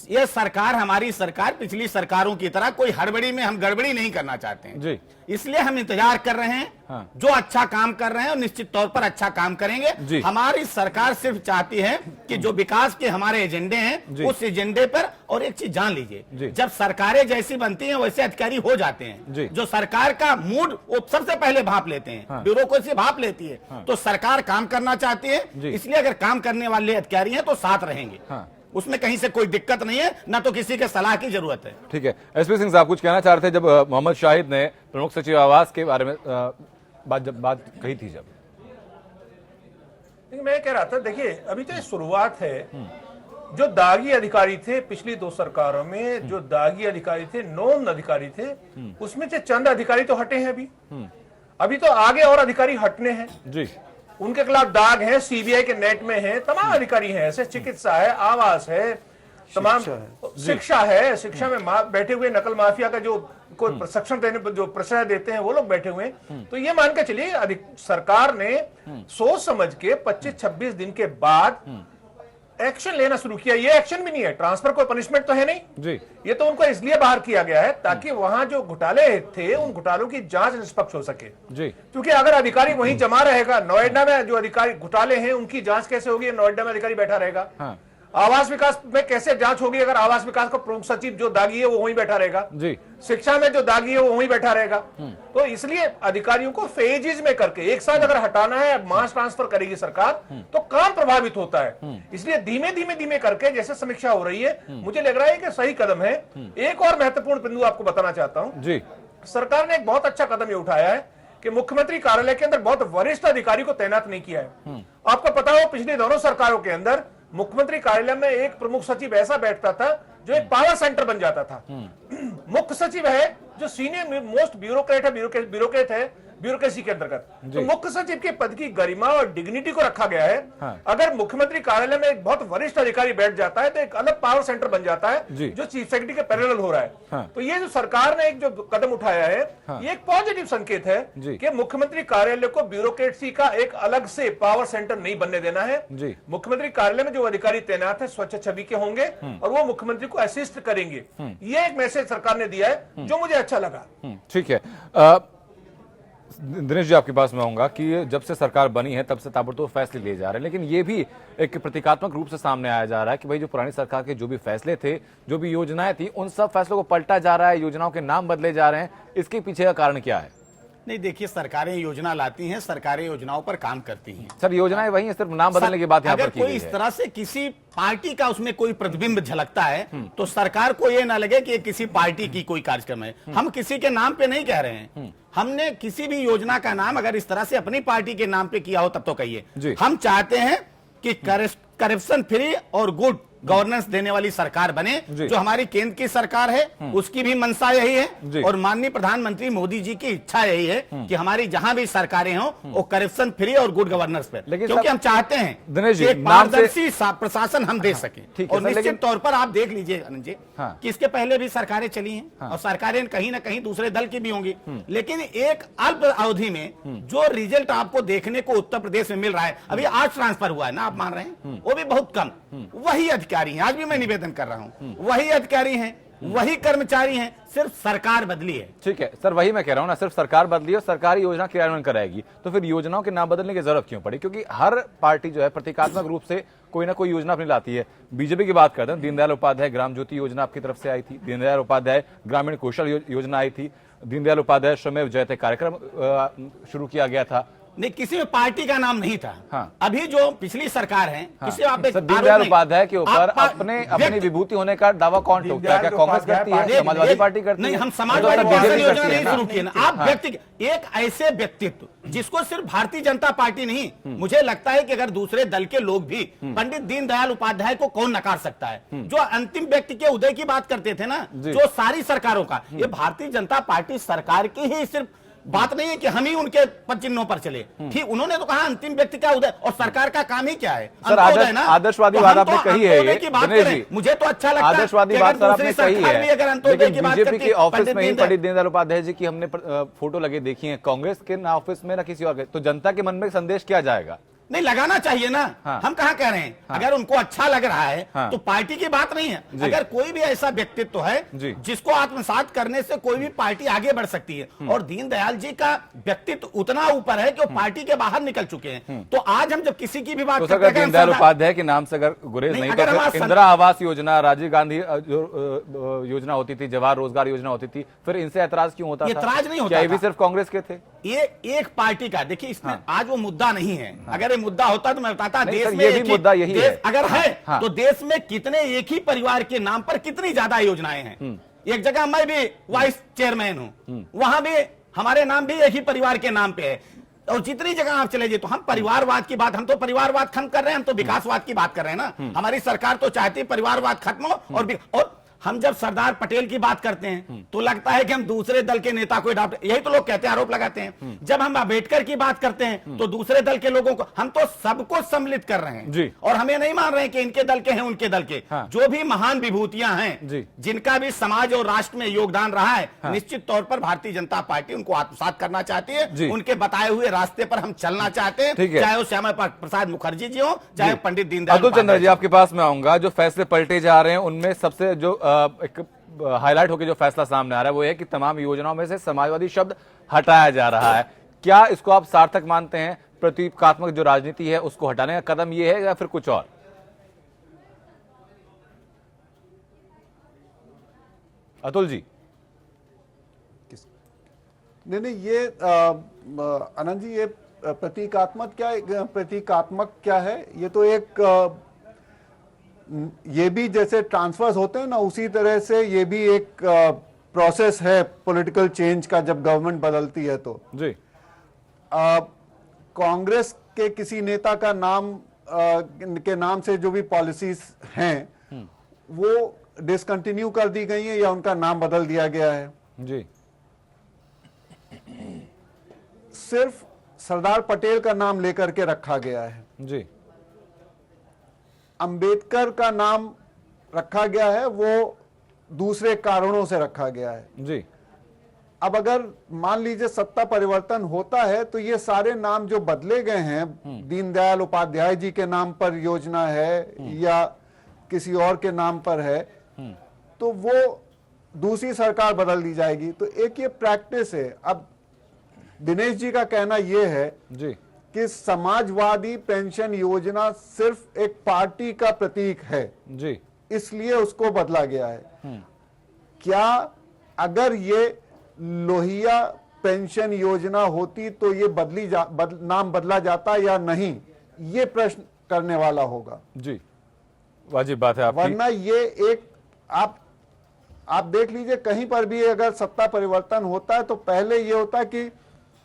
ये सरकार, हमारी सरकार पिछली सरकारों की तरह कोई हड़बड़ी में हम गड़बड़ी नहीं करना चाहते हैं जी। इसलिए हम इंतजार कर रहे हैं, जो अच्छा काम कर रहे हैं और निश्चित तौर पर अच्छा काम करेंगे। हमारी सरकार सिर्फ चाहती है कि जो विकास के हमारे एजेंडे हैं, उस एजेंडे पर, और एक चीज जान लीजिए, जब सरकारें जैसी बनती हैं वैसे अधिकारी हो जाते हैं। जो सरकार का मूड वो सबसे पहले भाप लेते हैं, ब्यूरोक्रेसी भाप लेती है। तो सरकार काम करना चाहती है, इसलिए अगर काम करने वाले अधिकारी हैं तो साथ रहेंगे, उसमें कहीं से कोई दिक्कत नहीं है, ना तो किसी के सलाह की जरूरत है। ठीक है, एसपी सिंह साहब कुछ कहना चाह रहे थे जब मोहम्मद शाहिद ने प्रमुख सचिव आवास के बारे में बात कही थी? जब मैं कह रहा था, देखिए अभी तो शुरुआत है। जो दागी अधिकारी थे पिछली 2 सरकारों में, जो दागी अधिकारी थे, नॉन अधिकारी थे, उसमें से चंद अधिकारी तो हटे हैं। अभी तो आगे और अधिकारी हटने हैं जी। उनके खिलाफ दाग है, सीबीआई के नेट में है, तमाम अधिकारी हैं ऐसे, चिकित्सा है, आवास है, तमाम शिक्षा है। शिक्षा में बैठे हुए नकल माफिया का जो कोई प्रशिक्षण देने, जो प्रश्रय देते हैं, वो लोग बैठे हुए हैं। तो ये मान के चलिए सरकार ने सोच समझ के 25-26 दिन के बाद एक्शन लेना शुरू किया। ये एक्शन भी नहीं है, ट्रांसफर कोई पनिशमेंट तो है नहीं जी। ये तो उनको इसलिए बाहर किया गया है ताकि वहां जो घोटाले थे, उन घोटालों की जांच निष्पक्ष हो सके जी। क्योंकि अगर अधिकारी वहीं जमा रहेगा, नोएडा में जो अधिकारी घोटाले हैं उनकी जांच कैसे होगी? नोएडा में अधिकारी बैठा रहेगा। आवास विकास में कैसे जांच होगी अगर आवास विकास का प्रमुख सचिव जो दागी है वो वहीं बैठा रहेगा जी। शिक्षा में जो दागी है वो वहीं बैठा रहेगा। तो इसलिए अधिकारियों को फेजेज में करके एक साथ अगर हटाना है, मास ट्रांसफर करेगी सरकार, तो काम प्रभावित होता है। इसलिए धीमे धीमे करके जैसे समीक्षा हो रही है, मुझे लग रहा है कि सही कदम है। एक और महत्वपूर्ण बिंदु आपको बताना चाहता हूं जी। सरकार ने एक बहुत अच्छा कदम ये उठाया है कि मुख्यमंत्री कार्यालय के अंदर बहुत वरिष्ठ अधिकारी को तैनात नहीं किया है। आपको पता हो पिछली दोनों सरकारों के अंदर मुख्यमंत्री कार्यालय में एक प्रमुख सचिव ऐसा बैठता था जो एक पावर सेंटर बन जाता था। मुख्य सचिव है जो सीनियर मोस्ट ब्यूरोक्रेट है, ब्यूरोक्रेट है ब्यूरोक्रेसी के अंतर्गत। तो मुख्य सचिव के पद की गरिमा और डिग्निटी को रखा गया है। अगर मुख्यमंत्री कार्यालय में एक बहुत वरिष्ठ अधिकारी बैठ जाता है तो एक अलग पावर सेंटर बन जाता है जो चीफ सेक्रेटरी के पैरेलल हो रहा है। तो ये जो सरकार ने एक जो कदम उठाया है, ये एक पॉजिटिव संकेत है कि मुख्यमंत्री कार्यालय को ब्यूरोक्रेसी का एक अलग से पावर सेंटर नहीं बनने देना है। मुख्यमंत्री कार्यालय में जो अधिकारी तैनात है स्वच्छ छवि के होंगे और वो मुख्यमंत्री को असिस्ट करेंगे। ये एक मैसेज सरकार ने दिया है जो मुझे अच्छा लगा। ठीक है, दिनेश जी आपके पास मैं आऊंगा कि जब से सरकार बनी है तब से ताबड़तोड़ फैसले लिए जा रहे हैं, लेकिन ये भी एक प्रतीकात्मक रूप से सामने आया जा रहा है कि भाई जो पुरानी सरकार के जो भी फैसले थे, जो भी योजनाएं थी, उन सब फैसलों को पलटा जा रहा है, योजनाओं के नाम बदले जा रहे हैं। इसके पीछे का कारण क्या है? नहीं, देखिए सरकारें योजना लाती हैं, सरकारें योजनाओं पर काम करती हैं। सर योजनाएं वही हैं, सिर्फ नाम बदलने की बात यहाँ पर की गई है। अगर कोई इस तरह से किसी पार्टी का उसमें कोई प्रतिबिंब झलकता है तो सरकार को ये ना लगे कि किसी पार्टी की कोई कार्यक्रम है। हम किसी के नाम पे नहीं कह रहे हैं, हमने किसी भी योजना का नाम अगर इस तरह से अपनी पार्टी के नाम पे किया हो तब तो कहिए। हम चाहते हैं कि करप्शन फ्री और गुड गवर्नेंस देने वाली सरकार बने। जो हमारी केंद्र की सरकार है उसकी भी मंशा यही है और माननीय प्रधानमंत्री मोदी जी की इच्छा यही है कि हमारी जहां भी सरकारें हों वो करप्शन फ्री और गुड गवर्नेंस पे, क्योंकि हम चाहते हैं कि एक पारदर्शी प्रशासन हम दे सकें। और निश्चित तौर पर आप देख लीजिए अनंत जी कि इसके पहले भी सरकारें चली हैं और सरकारें कहीं ना कहीं दूसरे दल की भी होंगी, लेकिन एक अल्प अवधि में जो रिजल्ट आपको देखने को उत्तर प्रदेश में मिल रहा है, अभी आज ट्रांसफर हुआ है ना, आप मान रहे हैं, वो भी बहुत कम। वही अधिकारी हैं, आज भी मैं निवेदन कर रहा हूं, वही अधिकारी हैं, वही कर्मचारी हैं, सिर्फ सरकार बदली है। ठीक है सर, वही मैं कह रहा हूं ना, सिर्फ सरकार बदली और सरकारी योजना क्रियान्वयन कराएगी, तो फिर योजनाओं के नाम बदलने की जरूरत क्यों पड़ी? क्योंकि हर पार्टी जो है प्रतीकात्मक रूप से कोई ना कोई योजना अपनी लाती है। बीजेपी की बात करते हैं, दीनदयाल उपाध्याय ग्राम ज्योति योजना आपकी तरफ से आई थी, दीनदयाल उपाध्याय ग्रामीण कौशल योजना आई थी, दीनदयाल उपाध्याय श्रमेव जयते कार्यक्रम शुरू किया गया था। नहीं, किसी में पार्टी का नाम नहीं था। हाँ। अभी जो पिछली सरकार है, किसी आप दीनदयाल उपाध्याय के ऊपर अपनी विभूति होने का दावा कौन ठोकता है? क्या कांग्रेस करती है, समाजवादी पार्टी करती है? नहीं, हम समाजवादी पार्टी योजना नहीं शुरू की ना। आप व्यक्ति, एक ऐसे व्यक्तित्व जिसको सिर्फ भारतीय जनता पार्टी नहीं, मुझे लगता है कि अगर दूसरे दल के लोग भी पंडित दीनदयाल उपाध्याय को कौन नकार सकता है? जो अंतिम व्यक्ति के उदय की बात करते थे ना, जो सारी सरकारों का, ये भारतीय जनता पार्टी सरकार की ही सिर्फ बात नहीं है कि हम ही उनके चिन्हों पर चले। ठीक, उन्होंने तो कहा अंतिम व्यक्ति का उदय, और सरकार का काम ही क्या है? सर, आदर्शवादी बात आपने कही है ये, मुझे तो अच्छा लगता है। आदर्शवादी बात सर आपने कही है, लेकिन बीजेपी के ऑफिस में ही पंडित दीनदयाल उपाध्याय जी की हमने फोटो लगे देखी है, कांग्रेस के ना ऑफिस में ना किसी और के, तो जनता के मन में संदेश क्या जाएगा? नहीं, लगाना चाहिए ना। हाँ। हम कहाँ कह रहे हैं, अगर उनको अच्छा लग रहा है तो पार्टी की बात नहीं है। अगर कोई भी ऐसा व्यक्तित्व है जिसको आत्मसात करने से कोई भी पार्टी आगे बढ़ सकती है, और दीनदयाल जी का व्यक्तित्व उतना ऊपर है कि वो पार्टी के बार निकल चुके हैं, तो आज हम जब किसी की भी बात करते हैं, दीनदयाल उपाध्याय के नाम से अगर गुरेज नहीं तो फिर इंदिरा आवास योजना, राजीव गांधी योजना होती थी, जवाहर रोजगार योजना होती थी, फिर इनसे ऐतराज क्यों होता था? ऐतराज नहीं होता, ये भी सिर्फ कांग्रेस के थे। ये एक पार्टी का, देखिए इसमें आज वो मुद्दा नहीं है। अगर मुद्दा होता तो मैं बताता, देश में ये भी मुद्दा यही है। अगर है तो देश में कितने एक ही परिवार के नाम पर कितनी ज्यादा योजनाएं हैं। एक जगह मैं भी वाइस चेयरमैन हूं, वहां भी हमारे नाम भी एक ही परिवार के नाम पे है, और जितनी जगह आप चले जाइए तो हम परिवारवाद की बात, हम तो परिवारवाद खत्म कर रहे हैं, हम तो विकासवाद की बात कर रहे हैं ना। हमारी सरकार तो चाहती है परिवारवाद खत्म हो, और हम जब सरदार पटेल की बात करते हैं तो लगता है कि हम दूसरे दल के नेता को अडॉप्ट, यही तो लोग कहते हैं, आरोप लगाते हैं। जब हम अम्बेडकर की बात करते हैं तो दूसरे दल के लोगों को, हम तो सबको सम्मिलित कर रहे हैं जी। और हमें नहीं मान रहे हैं कि इनके दल के हैं उनके दल के। हाँ। जो भी महान विभूतियां हैं, जिनका भी समाज और राष्ट्र में योगदान रहा है, हाँ। निश्चित तौर पर भारतीय जनता पार्टी उनको आत्मसात करना चाहती है, उनके बताए हुए रास्ते पर हम चलना चाहते हैं, चाहे वो श्यामा प्रसाद मुखर्जी जी हो, चाहे पंडित दीनदयाल। अतुल चंद्र जी, आपके पास मैं आऊंगा। जो फैसले पलटे जा रहे हैं उनमें सबसे जो एक हाईलाइट होकर जो फैसला सामने आ रहा है वो है कि तमाम योजनाओं में से समाजवादी शब्द हटाया जा रहा है। क्या इसको आप सार्थक मानते हैं? प्रतीकात्मक जो राजनीति है उसको हटाने का कदम ये है या फिर कुछ और? अतुल जी। नहीं, ये आनंद जी, ये प्रतीकात्मक क्या है? ये तो एक ये भी जैसे ट्रांसफर्स होते हैं ना, उसी तरह से ये भी एक प्रोसेस है पॉलिटिकल चेंज का, जब गवर्नमेंट बदलती है तो जी। कांग्रेस के किसी नेता का नाम के नाम से जो भी पॉलिसीज हैं वो डिसकंटिन्यू कर दी गई है या उनका नाम बदल दिया गया है जी। सिर्फ सरदार पटेल का नाम लेकर के रखा गया है जी। अंबेडकर का नाम रखा गया है, वो दूसरे कारणों से रखा गया है जी। अब अगर मान लीजिए सत्ता परिवर्तन होता है तो ये सारे नाम जो बदले गए हैं, दीनदयाल उपाध्याय जी के नाम पर योजना है या किसी और के नाम पर है, तो वो दूसरी सरकार बदल दी जाएगी। तो एक ये प्रैक्टिस है। अब दिनेश जी का कहना यह है जी कि समाजवादी पेंशन योजना सिर्फ एक पार्टी का प्रतीक है जी, इसलिए उसको बदला गया है। क्या अगर ये लोहिया पेंशन योजना होती तो ये नाम बदला जाता या नहीं, ये प्रश्न करने वाला होगा जी। वाजिब बात है आपकी। वरना ये एक आप देख लीजिए, कहीं पर भी अगर सत्ता परिवर्तन होता है तो पहले ये होता है कि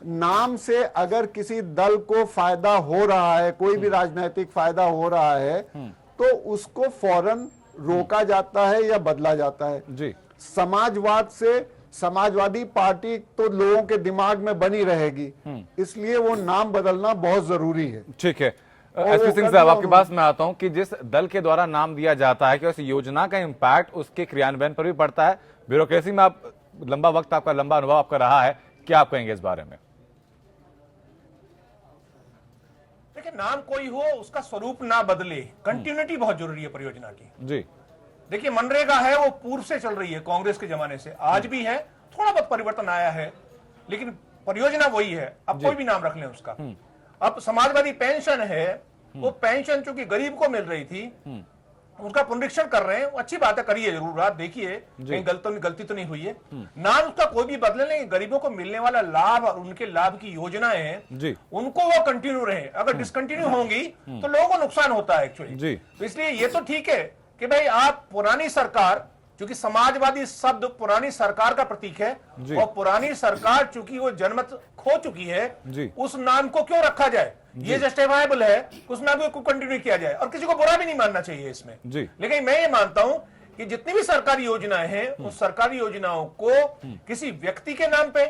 नाम से अगर किसी दल को फायदा हो रहा है, कोई भी राजनीतिक फायदा हो रहा है, तो उसको फौरन रोका जाता है या बदला जाता है। जी। समाजवाद से समाजवादी पार्टी तो लोगों के दिमाग में बनी रहेगी, इसलिए वो नाम बदलना बहुत जरूरी है। ठीक है, और एसपी वो सिंह कर साहब दिया आपके पास मैं आता हूं कि जिस दल के द्वारा नाम दिया जाता है कि उस योजना का इंपैक्ट उसके क्रियान्वयन पर भी पड़ता है। ब्यूरोक्रेसी में आप लंबा वक्त, आपका लंबा अनुभव आपका रहा है, क्या आप कहेंगे इस बारे में? देखिए, नाम कोई हो उसका स्वरूप ना बदले, कंटिन्यूटी बहुत जरूरी है परियोजना की। जी। देखिए, मनरेगा है वो पूर्व से चल रही है, कांग्रेस के जमाने से, आज भी है, थोड़ा बहुत परिवर्तन आया है, लेकिन परियोजना वही है। अब कोई भी नाम रख लें उसका। अब समाजवादी पेंशन है, वो पेंशन चूंकि गरीब को मिल रही थी, उसका पुनरीक्षण कर रहे हैं, वो अच्छी बात है, करिए जरूर, आप देखिए कहीं गलती तो नहीं हुई है। नाम उसका कोई भी बदले नहीं, गरीबों को मिलने वाला लाभ और उनके लाभ की योजनाएं हैं, उनको वो कंटिन्यू रहे। अगर डिसकंटिन्यू होंगी तो लोगों को नुकसान होता है एक्चुअली। तो इसलिए ये तो ठीक है कि भाई आप पुरानी सरकार, क्योंकि समाजवादी शब्द पुरानी सरकार का प्रतीक है, और पुरानी सरकार चूंकि वो जनमत खो चुकी है, उस नाम को क्यों रखा जाए, ये जस्टिफाइबल है, उस नाम को कंटिन्यू किया जाए, और किसी को बुरा भी नहीं मानना चाहिए इसमें। लेकिन मैं ये मानता हूं कि जितनी भी सरकारी योजनाएं हैं, उस सरकारी योजनाओं को किसी व्यक्ति के नाम पे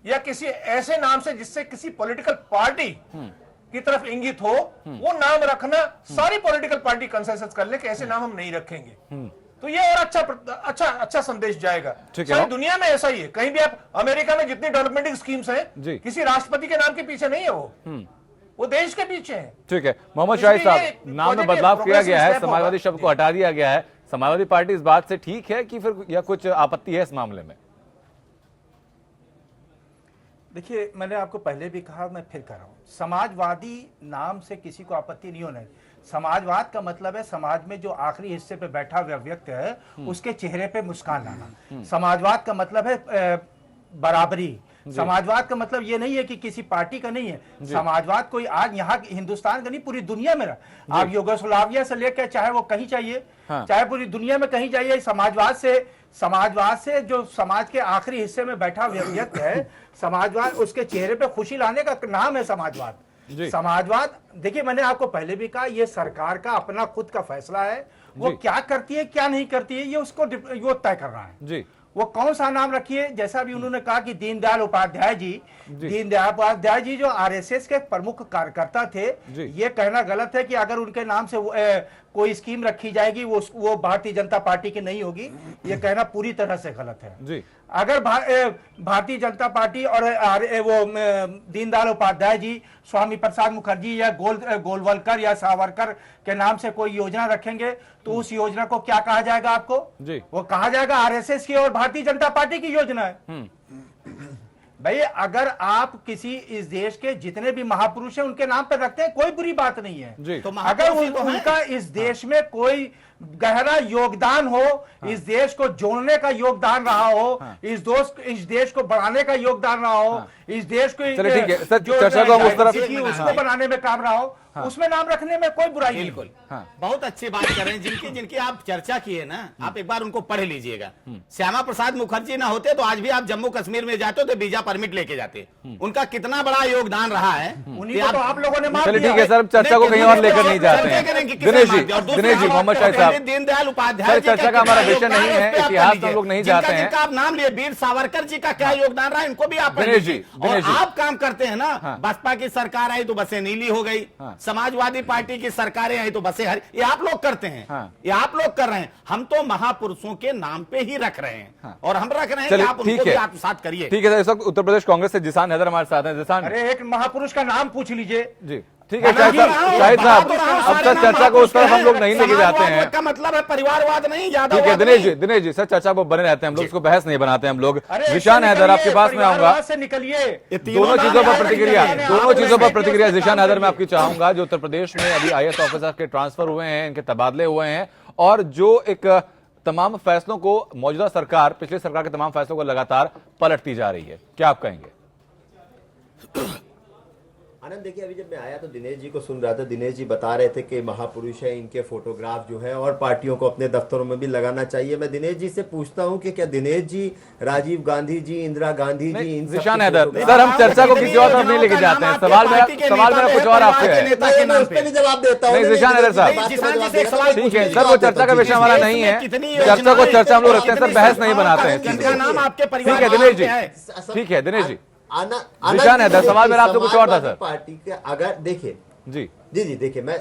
या किसी ऐसे नाम से जिससे किसी पॉलिटिकल पार्टी की तरफ इंगित हो, वो नाम रखना, सारी पॉलिटिकल पार्टी कंसेंसस कर ले कि ऐसे नाम हम नहीं रखेंगे, तो ये और अच्छा संदेश जाएगा। सारी दुनिया में ऐसा ही है। कहीं भी आप, अमेरिका में जितनी डेवलपमेंट स्कीम्स हैं, किसी राष्ट्रपति के नाम के पीछे नहीं है, वो देश के पीछे है। ठीक है, मोहम्मद शाहिद साहब, नाम में बदलाव किया गया है, समाजवादी शब्द को हटा दिया गया है, समाजवादी पार्टी इस बात से ठीक है कि फिर या कुछ आपत्ति है इस मामले में? देखिए, मैंने आपको पहले भी कहा, मैं फिर कह रहा हूं, समाजवादी नाम से किसी को आपत्ति नहीं होना है। समाजवाद का मतलब है समाज में जो आखिरी हिस्से पे बैठा हुआ व्यक्ति है, उसके चेहरे पे मुस्कान लाना। समाजवाद का मतलब है बराबरी। समाजवाद का मतलब ये नहीं है कि किसी पार्टी का नहीं है। समाजवाद कोई आज यहाँ हिंदुस्तान का नहीं, पूरी दुनिया में रहा। आप यूगोस्लाविया से लेकर चाहे वो कहीं चाहिए, चाहे पूरी दुनिया में कहीं जाइए, समाजवाद से जो समाज के आखिरी हिस्से में बैठा व्यक्ति है, समाजवाद, उसके चेहरे पे खुशी लाने का नाम है समाजवाद। समाजवाद, देखिए मैंने आपको पहले भी कहा, ये सरकार का अपना खुद का फैसला है। वो क्या करती है क्या नहीं करती है, ये उसको वो तय कर रहा है। वो कौन सा नाम रखिए, जैसा भी उन्होंने कहा कि दीनदयाल उपाध्याय जी जो आरएसएस के प्रमुख कार्यकर्ता थे, ये कहना गलत है कि अगर उनके नाम से कोई स्कीम रखी जाएगी वो भारतीय जनता पार्टी की नहीं होगी। ये कहना पूरी तरह से गलत है। अगर भारतीय जनता पार्टी और वो दीनदयाल उपाध्याय जी, स्वामी प्रसाद मुखर्जी या गोलवलकर या सावरकर के नाम से कोई योजना रखेंगे, तो उस योजना को क्या कहा जाएगा आपको? वो कहा जाएगा आरएसएस की और भारतीय जनता पार्टी की योजना है। भाई, अगर आप किसी इस देश के जितने भी महापुरुष हैं उनके नाम पर रखते हैं, कोई बुरी बात नहीं है। तो अगर उनका इस देश में कोई गहरा योगदान हो, इस देश को जोड़ने का योगदान रहा हो, इस देश को बढ़ाने का योगदान रहा हो, इस देश को चर्चा को उस तरफ उसको बनाने में काम रहा हो, उसमें नाम रखने में कोई बुराई नहीं। बिल्कुल, बहुत अच्छी बात कर रहे हैं। जिनकी आप चर्चा किए ना, आप एक बार उनको पढ़ लीजिएगा। श्यामा प्रसाद मुखर्जी ना होते तो आज भी आप जम्मू कश्मीर में जाते तो वीजा परमिट लेके जाते। उनका कितना बड़ा योगदान रहा है, उन्हीं को तो आप लोगों ने मार दिया। ठीक है सर, चर्चा को कहीं और लेकर नहीं जाते हैं। दिनेश जी, मोहम्मद शाहिद साहब, दीनदयाल उपाध्याय चर्चा का हमारा विषय नहीं है, इतिहास में लोग नहीं जाते हैं। आप नाम लिए, वीर सावरकर जी का क्या योगदान रहा, इनको भी आप आप काम करते हैं ना। बसपा की सरकार आई तो बसें नीली हो गई, समाजवादी पार्टी की सरकारें आई तो बसें हरी। ये आप लोग करते हैं, ये आप लोग कर रहे हैं। हम तो महापुरुषों के नाम पे ही रख रहे हैं, और हम रख रहे हैं कि आप उनको भी आप साथ करिए। ठीक है सर, इस वक्त उत्तर प्रदेश कांग्रेस से जिसान हैदर हमारे साथ हैं। जिसान, अरे एक महापुरुष का नाम पूछ लीजिए जी। ठीक है शाहिद साहब, अब तक चर्चा को उस तरफ हम लोग नहीं लेके जाते हैं। का मतलब है परिवारवाद नहीं, ज्यादा। ठीक है दिनेश जी सर, चर्चा को बने रहते हैं हम लोग, उसको बहस नहीं बनाते हम लोग। जिशान हैदर, आपके पास में आऊंगा, से निकलिए। दोनों चीजों पर प्रतिक्रिया जिशान हैदर मैं आपकी चाहूंगा। जो उत्तर प्रदेश में अभी IAS ऑफिसर के ट्रांसफर हुए हैं, इनके तबादले हुए हैं, और जो एक तमाम फैसलों को मौजूदा सरकार, पिछली सरकार के तमाम फैसलों को लगातार पलटती जा रही है, क्या आप कहेंगे? आनंद, देखिए अभी जब मैं आया तो दिनेश जी को सुन रहा था, दिनेश जी बता रहे थे कि महापुरुष है, इनके फोटोग्राफ जो है और पार्टियों को अपने दफ्तरों में भी लगाना चाहिए। मैं दिनेश जी से पूछता हूं कि क्या दिनेश जी, राजीव गांधी जी, इंदिरा गांधी जी, इन जिशान हैदर, सर हम चर्चा को किसी और तरफ नहीं लेके जाते हैं। सवाल मेरा कुछ और आपसे है। मैं उस पर भी जवाब देता हूँ। जिशान हैदर साहब, ठीक है सर, वो चर्चा का विषय हमारा नहीं है, चर्चा को चर्चा हम लोग रखते हैं सर, बहस नहीं बनाते हैं। ठीक है दिनेश जी, ठीक है दिनेश जी। जिशान हैदर, सवाल मेरा आपसे कुछ और था सर। पार्टी के अगर देखिए जी जी देखिए, मैं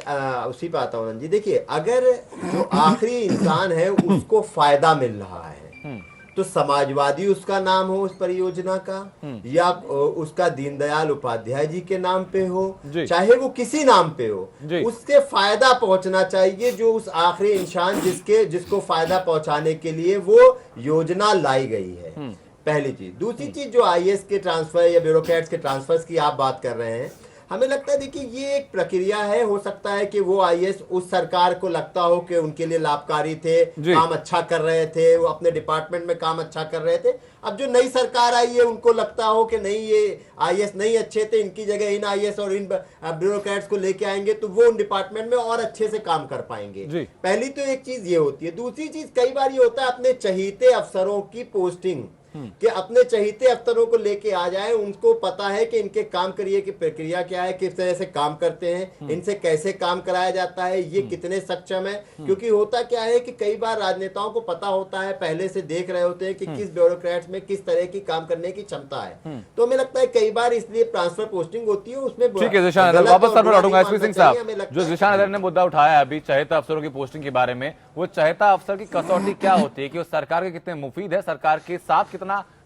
उसी पे आता हूँ जी। देखिए, अगर जो आखिरी इंसान है उसको फायदा मिल रहा है तो समाजवादी उसका नाम हो उस परियोजना का, या उसका दीनदयाल उपाध्याय जी के नाम पे हो, चाहे वो किसी नाम पे हो, उससे फायदा पहुंचना चाहिए। जो उस आखिरी इंसान जिसको फायदा पहुंचाने के लिए वो योजना लाई गई है, पहली चीज। दूसरी चीज, जो आईएएस के ट्रांसफर या ब्यूरोक्रेट्स के ट्रांसफर्स की आप बात कर रहे हैं, हमें लगता है देखिए ये एक प्रक्रिया है। हो सकता है कि वो आईएएस उस सरकार को लगता हो कि उनके लिए लाभकारी थे, काम अच्छा कर रहे थे, वो अपने डिपार्टमेंट में काम अच्छा कर रहे थे। अब जो नई सरकार आई है उनको लगता हो कि नहीं, ये आईएएस नहीं अच्छे थे, इनकी जगह इन आईएएस और इन ब्यूरोक्रेट्स को लेके आएंगे तो वो उन डिपार्टमेंट में और अच्छे से काम कर पाएंगे। पहली तो एक चीज ये होती है। दूसरी चीज, कई बार ये होता है अपने चहीते अफसरों की पोस्टिंग, कि अपने चहीते अफसरों को लेके आ जाए, उनको पता है कि इनके काम करिए की प्रक्रिया क्या है, किस तरह से काम करते हैं, इनसे कैसे काम कराया जाता है, ये कितने सक्षम है। क्योंकि होता क्या है कि कई बार राजनेताओं को पता होता है, पहले से देख रहे होते हैं कि किस ब्यूरोक्रेट्स में किस तरह की काम करने की क्षमता है। तो हमें लगता है कई बार इसलिए ट्रांसफर पोस्टिंग होती है, उसमें ठीक है। जिशान हैदर, वापस सर मैं लौटूंगा। एसपी सिंह साहब, जो जिशान हैदर ने मुद्दा उठाया अभी चहेता अफसरों की पोस्टिंग के बारे में, वो चहेता अफसर की कसौटी क्या होती है कि वो सरकार के कितने मुफीद है, सरकार के साथ कितना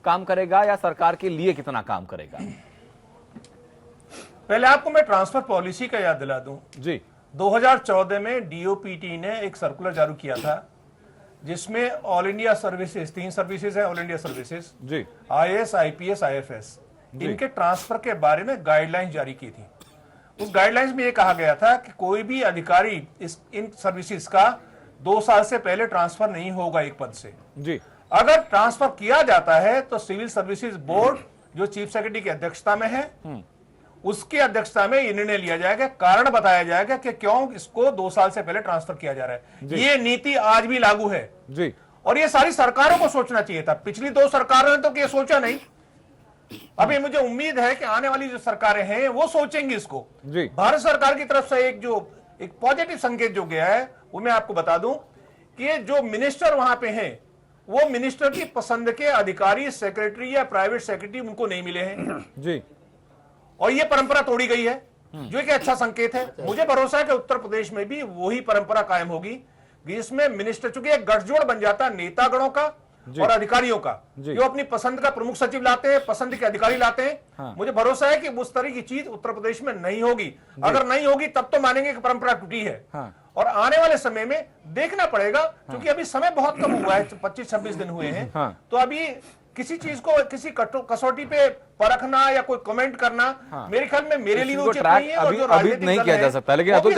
काम करेगा या सरकार के लिए कितना काम करेगा? पहले आपको मैं ट्रांसफर पॉलिसी का याद दिला दूं जी। 2014 में डीओपीटी ने एक सर्कुलर जारी किया था जिसमें ऑल इंडिया सर्विसेज, 3 सर्विसेज है ऑल इंडिया सर्विसेज जी, आईएएस, आईपीएस, आईएफएस, इनके ट्रांसफर के बारे में गाइडलाइंस जारी की थी। उस गाइडलाइंस में यह कहा गया था कि कोई भी अधिकारी इन सर्विसेज का 2 साल से पहले ट्रांसफर नहीं होगा एक पद से जी। अगर ट्रांसफर किया जाता है तो सिविल सर्विसेज बोर्ड, जो चीफ सेक्रेटरी की अध्यक्षता में है, उसकी अध्यक्षता में ये निर्णय लिया जाएगा, कारण बताया जाएगा कि क्यों इसको 2 साल से पहले ट्रांसफर किया जा रहा है। ये नीति आज भी लागू है जी, और ये सारी सरकारों को सोचना चाहिए था। पिछली 2 सरकारों ने तो ये सोचा नहीं। अभी मुझे उम्मीद है कि आने वाली जो सरकारें हैं वो सोचेंगी इसको जी। भारत सरकार की तरफ से एक पॉजिटिव संकेत जो गया है वो मैं आपको बता दूं कि जो मिनिस्टर वहां पे हैं वो मिनिस्टर की पसंद के अधिकारी, सेक्रेटरी या प्राइवेट सेक्रेटरी उनको नहीं मिले हैं जी, और ये परंपरा तोड़ी गई है, जो एक अच्छा संकेत है। मुझे भरोसा है कि उत्तर प्रदेश में भी वही परंपरा कायम होगी, जिसमें मिनिस्टर, चूंकि एक गठजोड़ बन जाता है नेतागणों का और अधिकारियों का, जो अपनी पसंद का प्रमुख सचिव लाते हैं, पसंद के अधिकारी लाते हैं। हाँ। मुझे भरोसा है कि उस तरह की चीज उत्तर प्रदेश में नहीं होगी। अगर नहीं होगी तब तो मानेंगे कि परंपरा टूटी है। हाँ। और आने वाले समय में देखना पड़ेगा, क्योंकि अभी समय बहुत कम हुआ है, 25-26 दिन हुए हैं। हाँ। तो अभी किसी चीज को किसी कसौटी पे परखना या कोई कमेंट करना मेरे ख्याल में मेरे लिए उचित नहीं है, और जो अभी नहीं किया जा सकता। लेकिन अतुल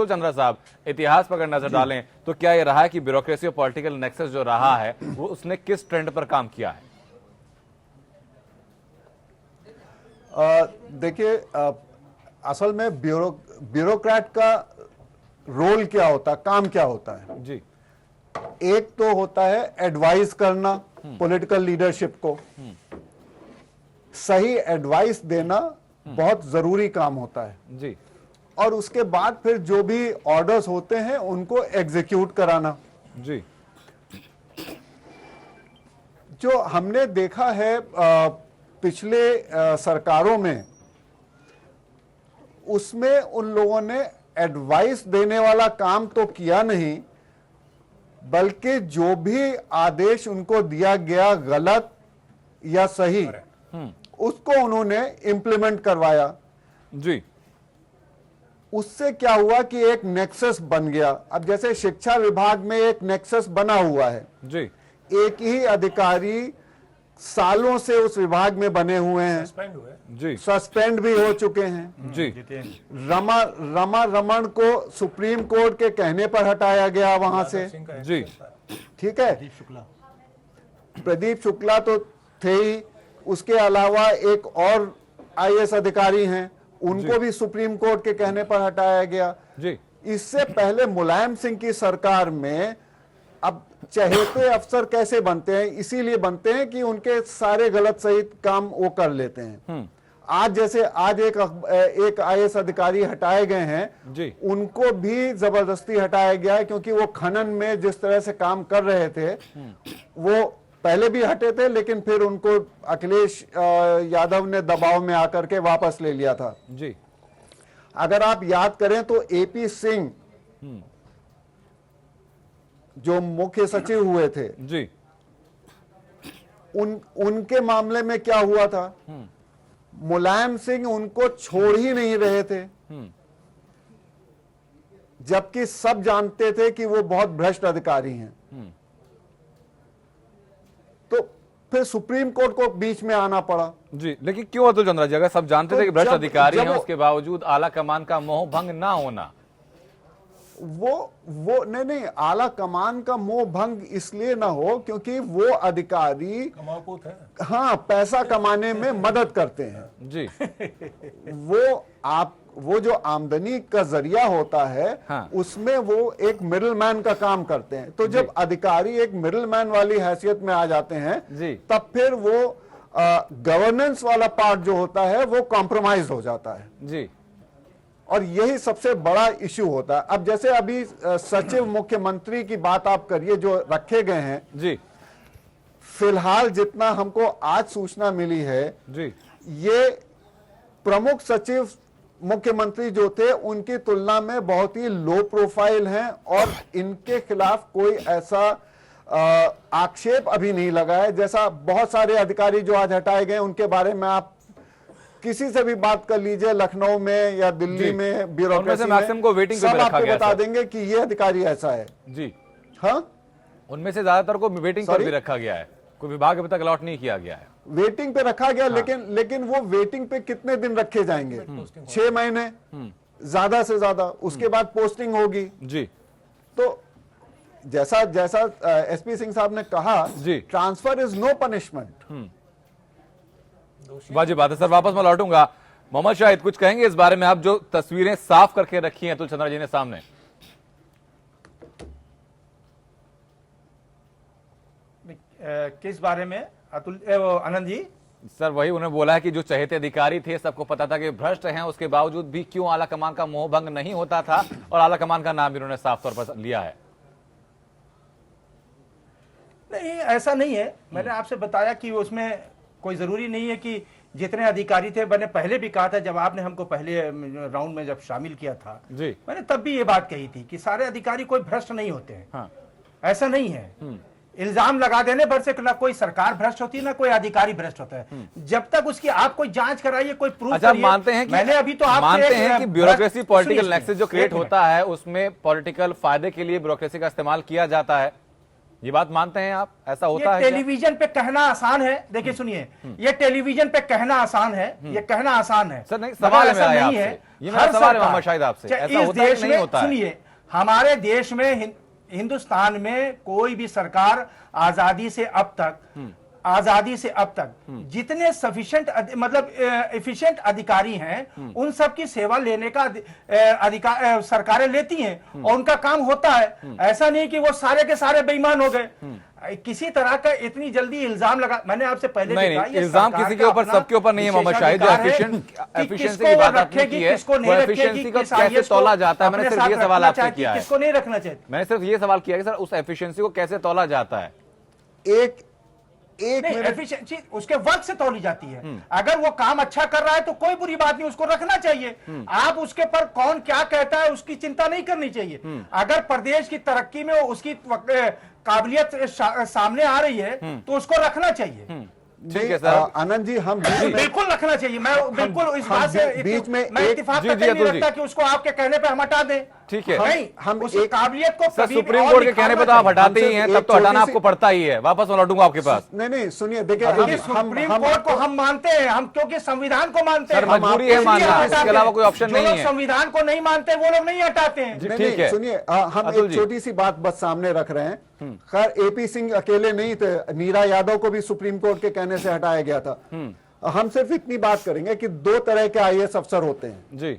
चंद्रा साहब, इतिहास पर अगर नजर डालें तो क्या ये रहा है कि ब्यूरोक्रेसी और पॉलिटिकल नेक्सस जो रहा है वो उसने किस ट्रेंड पर काम किया है? देखिए, असल में ब्यूरोक्रेट का रोल क्या होता है, काम क्या होता है जी। एक तो होता है एडवाइस करना पॉलिटिकल लीडरशिप को, सही एडवाइस देना बहुत जरूरी काम होता है जी। और उसके बाद फिर जो भी ऑर्डर्स होते हैं उनको एग्जीक्यूट कराना जी। जो हमने देखा है पिछले सरकारों में, उसमें उन लोगों ने एडवाइस देने वाला काम तो किया नहीं, बल्कि जो भी आदेश उनको दिया गया गलत या सही, उसको उन्होंने इंप्लीमेंट करवाया जी। उससे क्या हुआ कि एक नेक्सस बन गया। अब जैसे शिक्षा विभाग में एक नेक्सस बना हुआ है जी, एक ही अधिकारी सालों से उस विभाग में बने हुए हैं जी, सस्पेंड भी हो चुके हैं जी। रमा रमन को सुप्रीम कोर्ट के कहने पर हटाया गया वहां से जी, ठीक है। प्रदीप शुक्ला तो थे ही, उसके अलावा एक और आईएएस अधिकारी हैं उनको भी सुप्रीम कोर्ट के कहने पर हटाया गया जी। इससे पहले मुलायम सिंह की सरकार में अब चहेते अफसर कैसे बनते हैं, इसीलिए बनते हैं कि उनके सारे गलत सही काम वो कर लेते हैं। आज जैसे आज एक IAS अधिकारी हटाए गए हैं जी। उनको भी जबरदस्ती हटाया गया है, क्योंकि वो खनन में जिस तरह से काम कर रहे थे वो पहले भी हटे थे, लेकिन फिर उनको अखिलेश यादव ने दबाव में आकर के वापस ले लिया था जी। अगर आप याद करें तो AP सिंह जो मुख्य सचिव हुए थे जी। उनके मामले में क्या हुआ था, मुलायम सिंह उनको छोड़ ही नहीं रहे थे, जबकि सब जानते थे कि वो बहुत भ्रष्ट अधिकारी हैं। तो फिर सुप्रीम कोर्ट को बीच में आना पड़ा जी। लेकिन क्यों अतुल चंद्रा जी, अगर सब जानते थे कि भ्रष्ट अधिकारी हैं, उसके बावजूद आला कमान का मोह भंग ना होना, वो नहीं, आला कमान का मोह भंग इसलिए ना हो क्योंकि वो अधिकारी कमाऊपुत है, हाँ, पैसा कमाने में मदद करते हैं जी। वो जो आमदनी का जरिया होता है, हाँ। उसमें वो एक मिडिल मैन का काम करते हैं। तो जब अधिकारी एक मिडिल मैन वाली हैसियत में आ जाते हैं जी। तब फिर वो गवर्नेंस वाला पार्ट जो होता है वो कॉम्प्रोमाइज हो जाता है जी। और यही सबसे बड़ा इश्यू होता है। अब जैसे अभी सचिव मुख्यमंत्री की बात आप करिए जो रखे गए हैं जी। फिलहाल जितना हमको आज सूचना मिली है जी। ये प्रमुख सचिव मुख्यमंत्री जो थे उनकी तुलना में बहुत ही लो प्रोफाइल हैं और इनके खिलाफ कोई ऐसा आक्षेप अभी नहीं लगा है। जैसा बहुत सारे अधिकारी जो आज हटाए गए उनके बारे में आप किसी से भी बात कर लीजिए, लखनऊ में या दिल्ली में ब्यूरोक्रेसी में, को वेटिंग पे सब रखा आपको गया बता देंगे कि ये अधिकारी ऐसा है जी। हाँ, उनमें से ज्यादातर को वेटिंग पर भी रखा गया है, कोई विभाग अभी तक अलॉट नहीं किया गया है। वेटिंग पे रखा गया, लेकिन वो वेटिंग पे कितने दिन रखे जाएंगे? 6 महीने ज्यादा से ज्यादा, उसके बाद पोस्टिंग होगी जी। तो जैसा SP सिंह साहब ने कहा, ट्रांसफर इज नो पनिशमेंट। वाजिब बात है सर, वापस मैं लौटूंगा। मोहम्मद शाहिद कुछ कहेंगे इस बारे में, आप जो तस्वीरें साफ करके रखी हैं अतुल चंद्रा जी ने सामने? किस बारे में अतुल आनंद जी? सर वही उन्होंने बोला है कि जो चहेते अधिकारी थे सबको पता था कि भ्रष्ट हैं, उसके बावजूद भी क्यों आला कमान का मोह भंग नहीं होता था, और आला कमान का नाम भी उन्होंने साफ तौर पर लिया है। नहीं, ऐसा नहीं है। मैंने आपसे बताया कि उसमें कोई जरूरी नहीं है कि जितने अधिकारी थे, मैंने पहले भी कहा था जब आपने हमको पहले राउंड में जब शामिल किया था जी, मैंने तब भी ये बात कही थी कि सारे अधिकारी कोई भ्रष्ट नहीं होते हैं। हाँ। ऐसा नहीं है। इल्जाम लगा देने भर से ना कोई सरकार भ्रष्ट होती है ना कोई अधिकारी भ्रष्ट होता है। जब तक उसकी आप कोई जांच कराइए, कोई प्रूफ अच्छा, मानते हैं कि मैंने अभी तो आप मानते हैं कि ब्यूरोक्रेसी पॉलिटिकल नेक्सस जो क्रिएट होता है उसमें पॉलिटिकल फायदे के लिए ब्यूरोक्रेसी का इस्तेमाल किया जाता है, ये बात मानते हैं आप? ऐसा होता है? टेलीविजन पे कहना आसान है। देखिए सुनिए, ये टेलीविजन पे कहना आसान है, ये कहना आसान है सर। नहीं, सवाल ऐसा नहीं है। ये मेरा सवाल है मोहम्मद शाहिद आपसे, ऐसा होता है कि नहीं होता है? सुनिए, हमारे देश में हिंदुस्तान में कोई भी सरकार आजादी से अब तक जितने सफिशिएंट मतलब एफिशिएंट अधिकारी हैं उन सब की सेवा लेने का अधिकार सरकारें लेती हैं और उनका काम होता है। ऐसा नहीं कि वो सारे के सारे बेईमान हो गए। किसी तरह का इतनी जल्दी इल्जाम लगा, मैंने आपसे पहले नहीं, इल्जाम किसी के ऊपर, सबके ऊपर नहीं है मोहम्मद शाहिद। जो एफिशिएंसी की बात आपने की है, वो एफिशिएंसी को कैसे तोला जाता है, मैंने सिर्फ ये सवाल आपसे किया है। किसको नहीं रखना चाहिए, मैंने सिर्फ ये सवाल किया कि सर उस एफिशिएंसी को कैसे तोला जाता है? एक एफिशिएंसी उसके वर्क से तोली जाती है। अगर वो काम अच्छा कर रहा है तो कोई बुरी बात नहीं, उसको रखना चाहिए। आप उसके पर कौन क्या कहता है उसकी चिंता नहीं करनी चाहिए। अगर प्रदेश की तरक्की में उसकी काबिलियत सामने आ रही है तो उसको रखना चाहिए। ठीक है सर। आनंद जी, हम बिल्कुल रखना चाहिए। मैं बिल्कुल इस बात से बीच में मैं इत्तेफाक नहीं रखता कि उसको आपके कहने पे हम हटा दें। ठीक है, नहीं, हम उस काबिलियत को सर सुप्रीम कोर्ट के कहने पे तो आप हटाते ही हैं, तब तो हटाना आपको पड़ता ही है। वापस मैं लौटूंगा आपके पास। नहीं, सुनिए, देखिए, सुप्रीम कोर्ट को हम मानते हैं, हम क्योंकि संविधान को मानते हैं। मजबूरी है मानना, इसके अलावा कोई ऑप्शन नहीं है। संविधान को नहीं मानते वो लोग नहीं हटाते हैं। ठीक है, सुनिए, हम एक छोटी सी बात बस सामने रख रहे हैं। खैर AP सिंह अकेले नहीं थे, नीरा यादव को भी सुप्रीम कोर्ट के कहने से हटाया गया था। हम सिर्फ इतनी बात करेंगे कि 2 तरह के आईएएस अफसर होते हैं जी।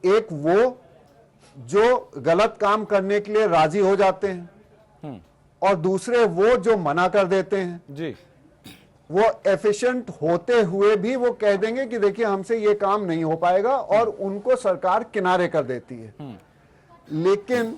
एक वो जो गलत काम करने के लिए राजी हो जाते हैं और दूसरे वो जो मना कर देते हैं जी। वो एफिशिएंट होते हुए भी वो कह देंगे कि देखिए हमसे ये काम नहीं हो पाएगा और उनको सरकार किनारे कर देती है। लेकिन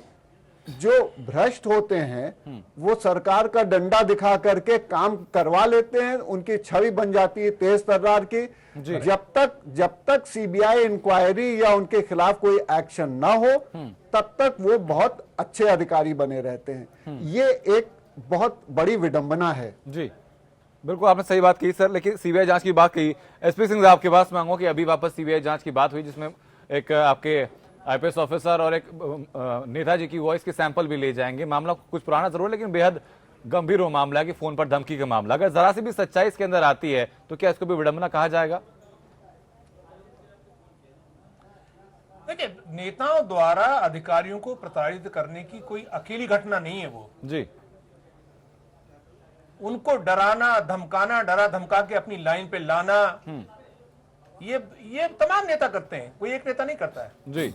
जो भ्रष्ट होते हैं वो सरकार का डंडा दिखा करके काम करवा लेते हैं, उनकी छवि बन जाती है तेज तर्रार की। जब तक सीबीआई इंक्वायरी या उनके खिलाफ कोई एक्शन ना हो तब तक वो बहुत अच्छे अधिकारी बने रहते हैं। ये एक बहुत बड़ी विडंबना है। जी बिल्कुल, आपने सही बात की सर। लेकिन सीबीआई जांच की बात की, एसपी सिंह साहब के पास मांगो कि अभी वापस सीबीआई जांच की बात हुई जिसमें एक आपके आईपीएस ऑफिसर और एक नेताजी की वॉइस के सैंपल भी ले जाएंगे। मामला कुछ पुराना जरूर लेकिन बेहद गंभीर वो मामला है कि फोन पर धमकी का मामला। अगर जरा सी भी सच्चाई इसके अंदर आती है तो क्या इसको भी विडंबना कहा जाएगा? देखिए, नेताओं द्वारा अधिकारियों को प्रताड़ित करने की कोई अकेली घटना नहीं है वो जी। उनको डराना धमकाना, डरा धमका के अपनी लाइन पे लाना, ये तमाम नेता करते हैं, कोई एक नेता नहीं करता है जी।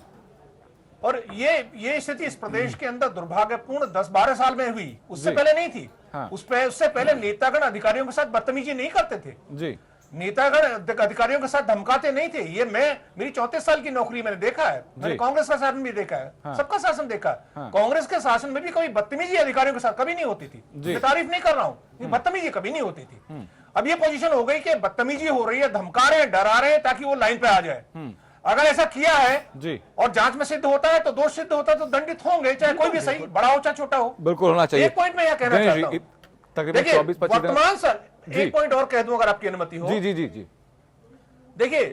और ये स्थिति इस प्रदेश के अंदर दुर्भाग्यपूर्ण 10-12 साल में हुई, उससे पहले नहीं थी। हाँ। उससे पहले नेतागण अधिकारियों के साथ बदतमीजी नहीं करते थे जी। नेतागण अधिकारियों के साथ धमकाते नहीं थे। ये मेरी 34 साल की नौकरी मैंने देखा है, मैंने कांग्रेस का शासन भी देखा है। हाँ। सबका शासन देखा है। हाँ। कांग्रेस के शासन में भी कोई बदतमीजी अधिकारियों के साथ कभी नहीं होती थी। मैं तारीफ नहीं कर रहा हूँ, बदतमीजी कभी नहीं होती थी। अब ये पोजीशन हो गई कि बदतमीजी हो रही है, धमका रहे हैं, डरा रहे हैं ताकि वो लाइन पे आ जाए। अगर ऐसा किया है जी और जांच में सिद्ध होता है तो दोष सिद्ध होता है तो दंडित होंगे, चाहे कोई भी सही, बड़ा हो चाहे छोटा हो। बिल्कुल होना चाहिए। एक पॉइंट में यह कहना चाहता हूं, देखिए वर्तमान सर एक पॉइंट और कह दूं अगर आपकी अनुमति हो। जी जी जी जी। देखिए,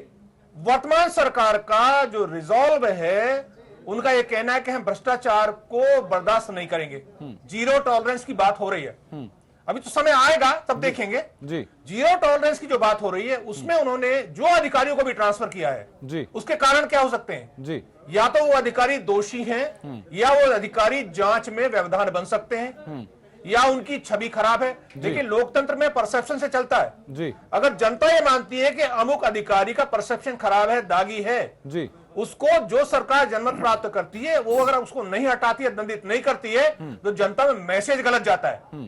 वर्तमान सरकार का जो रिजॉल्व है, उनका यह कहना है कि हम भ्रष्टाचार को बर्दाश्त नहीं करेंगे। जीरो टॉलरेंस की बात हो रही है। अभी तो समय आएगा तब देखेंगे जी। जीरो टॉलरेंस की जो बात हो रही है उसमें उन्होंने जो अधिकारियों को भी ट्रांसफर किया है जी, उसके कारण क्या हो सकते हैं जी? या तो वो अधिकारी दोषी हैं या वो अधिकारी जांच में व्यवधान बन सकते हैं या उनकी छवि खराब है। देखिए, लोकतंत्र में परसेप्शन से चलता है जी। अगर जनता ये मानती है कि अमुक अधिकारी का परसेप्शन खराब है, दागी है जी, उसको जो सरकार जनमत प्राप्त करती है वो अगर उसको नहीं हटाती है, दंडित नहीं करती है तो जनता में मैसेज गलत जाता है।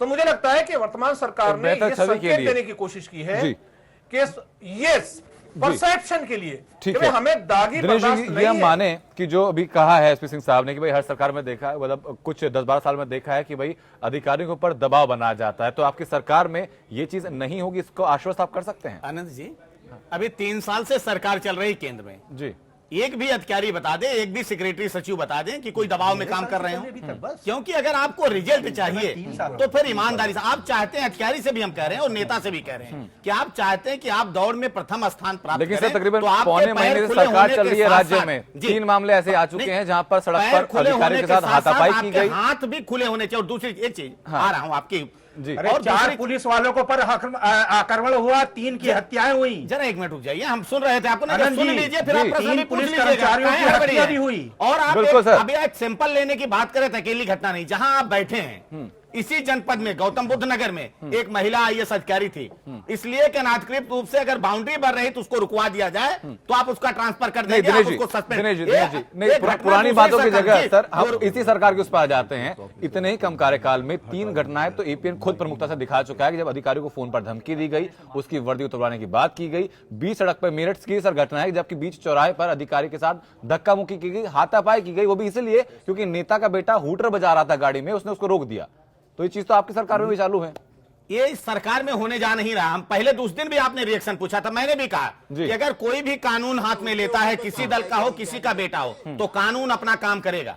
तो मुझे लगता है कि वर्तमान सरकार ने ये संकेत देने की कोशिश की है कि यस परसेप्शन के लिए कि हमें दागी बर्दाश्त नहीं है। माने कि जो अभी कहा है एसपी सिंह साहब ने कि भाई हर सरकार में देखा है, मतलब कुछ 10-12 साल में देखा है कि भाई अधिकारियों के ऊपर दबाव बनाया जाता है, तो आपकी सरकार में ये चीज नहीं होगी, इसको आश्वस्त आप कर सकते हैं? आनंद जी, अभी 3 साल से सरकार चल रही केंद्र में जी, एक भी अधिकारी बता दे, एक भी सेक्रेटरी सचिव बता दें कि कोई दबाव में काम कर रहे हो। क्योंकि अगर आपको रिजल्ट चाहिए तो फिर ईमानदारी से आप चाहते हैं, अधिकारी से भी हम कह रहे हैं और नेता से भी कह रहे हैं कि आप चाहते हैं कि आप दौड़ में प्रथम स्थान प्राप्त करें। लेकिन तकरीबन पौने महीने से सरकार चल रही है, राज्य में 3 मामले ऐसे आ चुके हैं जहां पर सड़क पर अधिकारियों के साथ हाथापाई की गई। हाथ भी खुले होने चाहिए। और दूसरी एक चीज आ रहा हूं आपकी जी, और 4 पुलिस वालों को पर आक्रमण हुआ, 3 की हत्याएं हुई। जरा 1 मिनट रुक जाइए, हम सुन रहे थे, आपको सुन लीजिए, फिर आप प्रश्न भी पूछ लीजिए। कर्मचारियों की हत्या भी हुई। और आप अभी एक सैंपल लेने की बात करें तो अकेली घटना नहीं, जहां आप बैठे हैं इसी जनपद में गौतम बुद्ध नगर में एक महिला आईएएस अधिकारी थी, इसलिए कि अनाधिकृत रूप से अगर बाउंड्री बन रही तो उसको रुकवा दिया जाए तो आप उसका ट्रांसफर कर देंगे, आप उसको सस्पेंड। पुरानी बातों की जगह सर हम इसी सरकार के उस पर आ जाते हैं। इतने ही कम कार्यकाल में 3 घटनाएं तो एपीएन खुद प्रमुखता से दिखा चुका है कि जब अधिकारियों को फोन पर धमकी दी गई, उसकी वर्दी उतरवाने की बात की गई, बीच सड़क पर मेरठ की सर घटना है जबकि बीच चौराहे पर अधिकारी के साथ धक्का मुक्की की गई, हाथापाई की गई, वो भी इसलिए क्योंकि नेता का बेटा हूटर बजा रहा था गाड़ी में, उसने उसको रोक दिया। तो ये चीज तो आपकी सरकार में भी चालू है। ये इस सरकार में होने जा नहीं रहा। हम पहले उस दिन भी आपने रिएक्शन पूछा था, मैंने भी कहा कि अगर कोई भी कानून हाथ में लेता है, किसी दल का हो, किसी का बेटा हो, तो कानून अपना काम करेगा।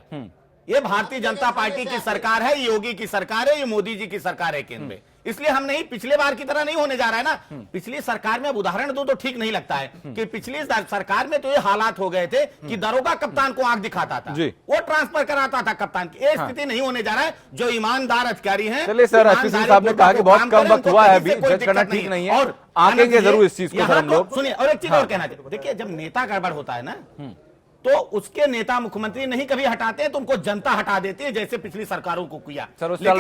ये भारतीय जनता पार्टी की सरकार है, योगी की सरकार है, ये मोदी जी की सरकार है केंद्र में। इसलिए हम नहीं, पिछले बार की तरह नहीं होने जा रहा है ना। पिछली सरकार में अब उदाहरण दो तो ठीक नहीं लगता है कि पिछली सरकार में तो ये हालात हो गए थे कि दरोगा कप्तान को आंख दिखाता था, वो ट्रांसफर कराता था कप्तान की। ये स्थिति नहीं होने जा रहा है। जो ईमानदार अधिकारी हैं, चलिए सर, एसपी सिंह साहब ने कहा कि बहुत कम वक्त हुआ है, अभी जज करना ठीक नहीं है और आगे जरूर इस चीज को हम लोग। सुनिए, और एक चीज और कहना चाहिए, देखिए जब नेता गड़बड़ होता है ना तो उसके नेता मुख्यमंत्री नहीं कभी हटाते हैं, तो उनको जनता हटा देती है, जैसे पिछली सरकारों को किया। सर उस टाइम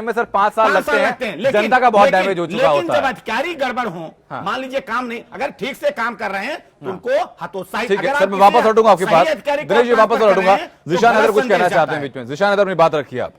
में सर 5 साल लगते हैं, जनता का बहुत डैमेज हो चुका होता है। लेकिन जब अधिकारी गड़बड़ हो, मान लीजिए काम नहीं, अगर ठीक से काम कर रहे हैं तो उनको हतोत्साहित। ठीक है सर, मैं वापस लौटूंगा आपके पास, दिनेश जी वापस लौटूंगा। जिशान हैदर कुछ कहना चाहते हैं बीच में, जिशान हैदर अपनी बात रखिए आप।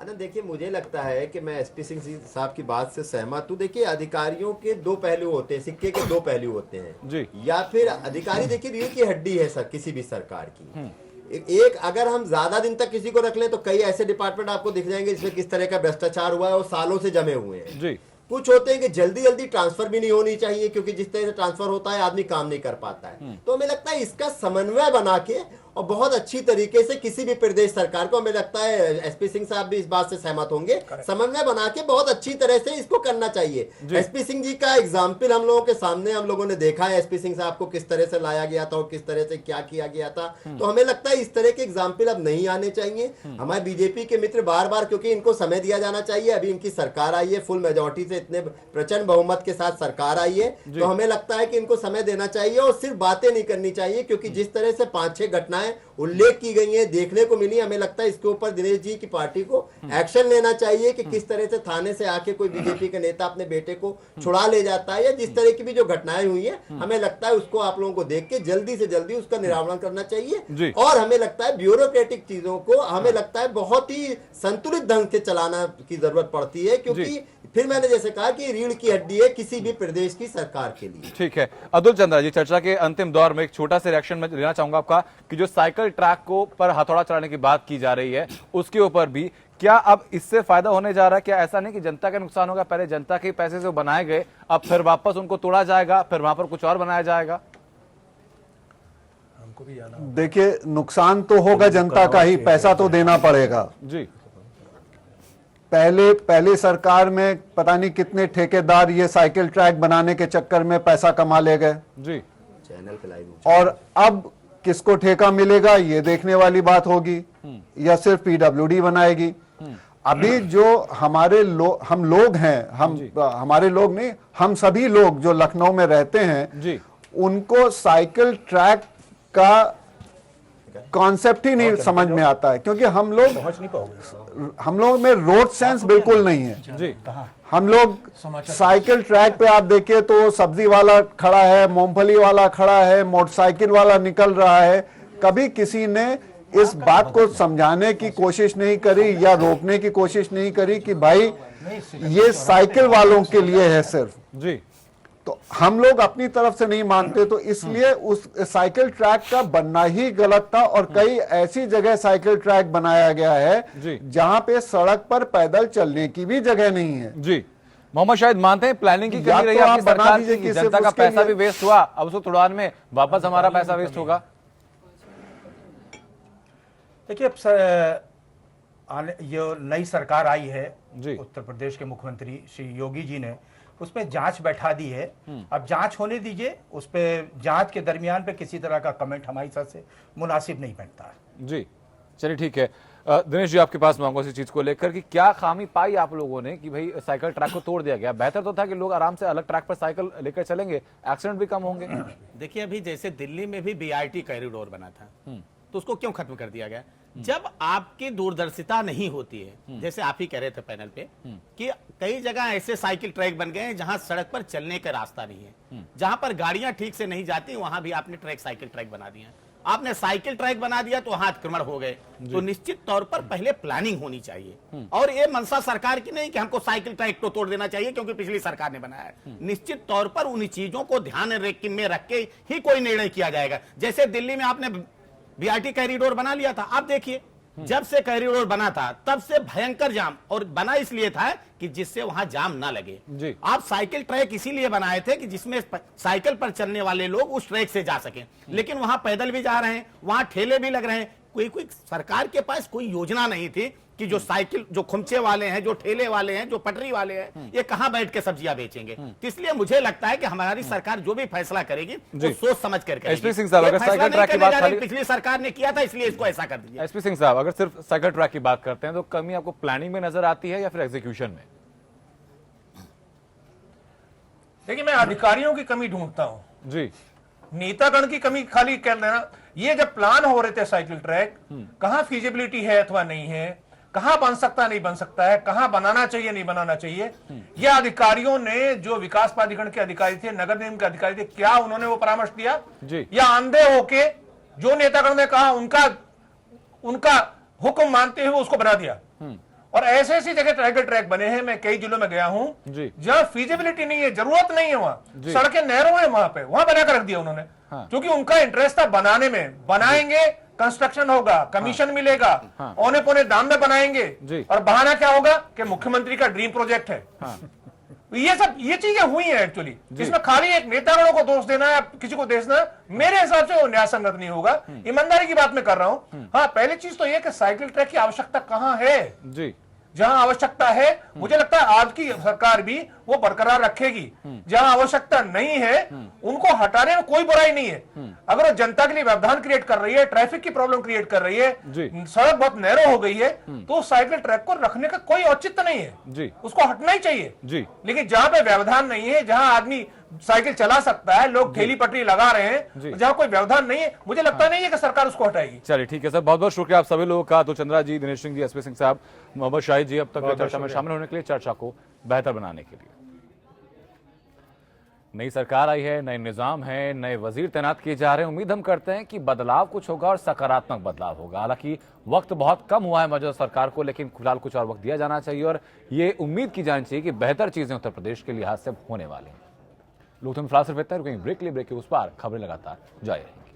देखिए, मुझे लगता है कि मैं एसपी सिंह साहब की बात से सहमत हूँ। देखिए, अधिकारियों के 2 पहलू होते हैं, सिक्के के 2 पहलू होते हैं जी। या फिर अधिकारी देखिए रीढ़ की हड्डी है सर किसी भी सरकार की। एक अगर हम ज्यादा दिन तक किसी को रख लें तो कई ऐसे डिपार्टमेंट आपको दिख जाएंगे जिसमें किस तरह का भ्रष्टाचार हुआ है और सालों से जमे हुए हैं जी। कुछ होते हैं कि जल्दी जल्दी ट्रांसफर भी नहीं होनी चाहिए, क्योंकि जिस तरह से ट्रांसफर होता है आदमी काम नहीं कर पाता है। तो हमें लगता है इसका समन्वय बना के और बहुत अच्छी तरीके से किसी भी प्रदेश सरकार को, हमें लगता है एसपी सिंह साहब भी इस बात से सहमत होंगे, समन्वय बना के बहुत अच्छी तरह से इसको करना चाहिए। एसपी सिंह जी का एग्जाम्पल हम लोगों के सामने हम लोगों ने देखा है, एसपी सिंह साहब को किस तरह से लाया गया था और किस तरह से क्या किया गया था। तो हमें लगता है इस तरह के एग्जाम्पल अब नहीं आने चाहिए। हमारे बीजेपी के मित्र बार बार, क्योंकि इनको समय दिया जाना चाहिए, अभी इनकी सरकार आई है, फुल मेजोरिटी से इतने प्रचंड बहुमत के साथ सरकार आई है, तो हमें लगता है कि इनको समय देना चाहिए और सिर्फ बातें नहीं करनी चाहिए, क्योंकि जिस तरह से 5-6 घटनाएं उल्लेख की गई है, देखने को मिली, हमें लगता है इसके ऊपर दिनेश जी की पार्टी को एक्शन लेना चाहिए कि किस तरह से थाने से आके कोई बीजेपी के नेता अपने बेटे को छुड़ा ले जाता है, या जिस तरह की भी जो घटनाएं हुई है, हमें लगता है उसको आप लोगों को देख के जल्दी से जल्दी उसका निराकरण करना चाहिए। और हमें लगता है ब्यूरोक्रेटिक चीजों को हमें लगता है बहुत ही संतुलित ढंग से चलाना की जरूरत पड़ती है, क्योंकि फिर मैंने जैसे कहा कि रीढ़ की हड्डी है किसी भी प्रदेश की सरकार के लिए। ठीक है, अब्दुल चंद्रा जी, चर्चा के अंतिम दौर में एक छोटा सा रिएक्शन में लेना चाहूंगा आपका कि जो साइकिल ट्रैक को पर हथौड़ा चलाने की बात की जा रही है, उसके ऊपर भी क्या अब इससे फायदा होने जा रहा है? क्या ऐसा नहीं कि जनता का नुकसान होगा? पहले जनता के पैसे से बनाए गए, अब फिर वापस उनको तोड़ा जाएगा, फिर वहां पर कुछ और बनाया जाएगा। देखिए, नुकसान तो होगा जनता का ही, पैसा तो देना पड़ेगा जी। पहले सरकार में पता नहीं कितने ठेकेदार ये साइकिल ट्रैक बनाने के चक्कर में पैसा कमा ले गए जी। चैनल पे लाइव, और अब किसको ठेका मिलेगा ये देखने वाली बात होगी, या सिर्फ पीडब्ल्यूडी बनाएगी। अभी जो हम लोग हैं, हमारे लोग नहीं, हम सभी लोग जो लखनऊ में रहते हैं जी, उनको साइकिल ट्रैक का कॉन्सेप्ट ही नहीं समझ में आता है, क्योंकि हम लोग में रोड सेंस बिल्कुल नहीं है जी। हम लोग साइकिल ट्रैक पे आप देखिए तो सब्जी वाला खड़ा है, मूंगफली वाला खड़ा है, मोटरसाइकिल वाला निकल रहा है। कभी किसी ने इस बात को समझाने की कोशिश नहीं करी या रोकने की कोशिश नहीं करी कि भाई ये साइकिल वालों के लिए है सिर्फ जी। तो हम लोग अपनी तरफ से नहीं मानते, तो इसलिए उस साइकिल ट्रैक का बनना ही गलत था। और कई ऐसी जगह साइकिल ट्रैक बनाया गया है जहां पे सड़क पर पैदल चलने की भी जगह नहीं है जी। मोहम्मद शाहिद मानते हैं प्लानिंग की कमी रही आपकी सरकार की, जनता का पैसा भी वेस्ट हुआ, अब उसको तुड़ान में वापस हमारा पैसा वेस्ट होगा। देखिए, ये नई सरकार आई है उत्तर प्रदेश के मुख्यमंत्री श्री योगी जी ने, उसमें जांच बैठा दी है। अब जांच होने दीजिए, उस पे जांच के दरमियान पे किसी तरह का कमेंट हमारी तरफ से मुनासिब नहीं बनता है जी। चलिए ठीक है, दिनेश जी आपके पास मांगो इस चीज को लेकर कि क्या खामी पाई आप लोगों ने कि भाई साइकिल ट्रैक को तोड़ दिया गया? बेहतर तो था कि लोग आराम से अलग ट्रैक पर साइकिल लेकर चलेंगे, एक्सीडेंट भी कम होंगे। देखिए, अभी जैसे दिल्ली में भी बीआरटी कॉरिडोर बना था, तो उसको क्यों खत्म कर दिया गया? जब आपकी दूरदर्शिता नहीं होती है, जैसे आप ही कह रहे थे पैनल पे कि कई जगह ऐसे साइकिल ट्रैक बन गए हैं जहां सड़क पर चलने का रास्ता नहीं है, जहां पर गाड़ियां ठीक से नहीं जाती, वहां भी आपने साइकिल ट्रैक बना दिया। आपने साइकिल ट्रैक बना दिया तो वहां अतिक्रमण हो गए। तो निश्चित तौर पर पहले प्लानिंग होनी चाहिए, और ये मंशा सरकार की नहीं कि हमको साइकिल ट्रैक तो तोड़ देना चाहिए क्योंकि पिछली सरकार ने बनाया है। निश्चित तौर पर उन चीजों को ध्यान में रख के ही कोई निर्णय किया जाएगा। जैसे दिल्ली में आपने बीआरटी कॉरिडोर बना लिया था, आप देखिए जब से कॉरिडोर बना था तब से भयंकर जाम, और बना इसलिए था कि जिससे वहां जाम ना लगे जी। आप साइकिल ट्रैक इसीलिए बनाए थे कि जिसमें साइकिल पर चलने वाले लोग उस ट्रैक से जा सकें, लेकिन वहां पैदल भी जा रहे हैं, वहां ठेले भी लग रहे हैं। कोई सरकार के पास कोई योजना नहीं थी कि जो साइकिल, जो खुमचे वाले हैं, जो ठेले वाले हैं, जो पटरी वाले हैं, ये कहां बैठ के सब्जियां बेचेंगे। तो इसलिए मुझे लगता है कि हमारी सरकार जो भी फैसला करेगी वो सोच समझ कर करेगी। एसपी सिंह साहब, अगर साइकिल ट्रैक की बात पिछली सरकार ने किया था इसलिए इसको ऐसा कर दिया। एसपी सिंह साहब, अगर सिर्फ साइकिल ट्रैक की बात करते हैं तो कमी आपको प्लानिंग में नजर आती है या फिर एग्जीक्यूशन में? देखिए, मैं अधिकारियों की कमी ढूंढता हूं जी। नेतागण की कमी खाली कर लेना। ये जब प्लान हो रहे थे साइकिल ट्रैक, कहां फीजिबिलिटी है अथवा नहीं है, कहां बन सकता नहीं बन सकता है, कहां बनाना चाहिए नहीं बनाना चाहिए, ये अधिकारियों ने, जो विकास प्राधिकरण के अधिकारी थे, नगर निगम के अधिकारी थे, क्या उन्होंने वो परामर्श दिया या अंधे होके जो नेतागण ने कहा उनका हुक्म मानते हुए उसको बना दिया? और ऐसे ऐसी जगह साइकिल ट्रैक बने हैं, मैं कई जिलों में गया हूं जहां फीजिबिलिटी नहीं है, जरूरत नहीं है, वहां सड़कें नहरों है, वहां बनाकर रख दिया उन्होंने, क्योंकि उनका इंटरेस्ट था बनाने में। बनाएंगे, कंस्ट्रक्शन होगा, कमीशन मिलेगा, औने पौने दाम में बनाएंगे, और बहाना क्या होगा कि मुख्यमंत्री का ड्रीम प्रोजेक्ट है। ये चीजें हुई हैं एक्चुअली। इसमें खाली एक नेतागणों को दोष देना या किसी को देना मेरे हिसाब से वो न्याय संगत नहीं होगा। ईमानदारी की बात मैं कर रहा हूं। हाँ, पहली चीज तो ये कि साइकिल ट्रैक की आवश्यकता कहां है जी। जहां आवश्यकता है, मुझे लगता है आज की सरकार भी वो बरकरार रखेगी। जहां आवश्यकता नहीं है उनको हटाने में कोई बुराई नहीं है। अगर वो जनता के लिए व्यवधान क्रिएट कर रही है, ट्रैफिक की प्रॉब्लम क्रिएट कर रही है, सड़क बहुत नैरो हो गई है, तो साइकिल ट्रैक को रखने का कोई औचित्य नहीं है जी। उसको हटना ही चाहिए जी। लेकिन जहां पे व्यवधान नहीं है, जहां आदमी साइकिल चला सकता है, लोग ठेली पटरी लगा रहे हैं, जहां कोई व्यवधान नहीं है, मुझे लगता नहीं है कि सरकार उसको हटाएगी। चलिए ठीक है सर, बहुत बहुत शुक्रिया आप सभी लोगों का। तो चंद्रा जी, दिनेश सिंह जी, एसपी सिंह साहब, मोहम्मद शाहिद जी अब तक चर्चा में शामिल होने के लिए, चर्चा को बेहतर बनाने के लिए। नई सरकार आई है, नए निजाम है, नए वजीर तैनात किए जा रहे हैं। उम्मीद हम करते हैं कि बदलाव कुछ होगा और सकारात्मक बदलाव होगा। हालांकि वक्त बहुत कम हुआ है मौजूदा सरकार को, लेकिन फिलहाल कुछ और वक्त दिया जाना चाहिए और ये उम्मीद की जानी चाहिए कि बेहतर चीजें उत्तर प्रदेश के लिहाज से होने वाली हैं। लोग फिलहाल सिर्फ इतना रुकेंगे ब्रेक के लिए, ब्रेक के उस पार खबरें लगातार जारी रहेंगी।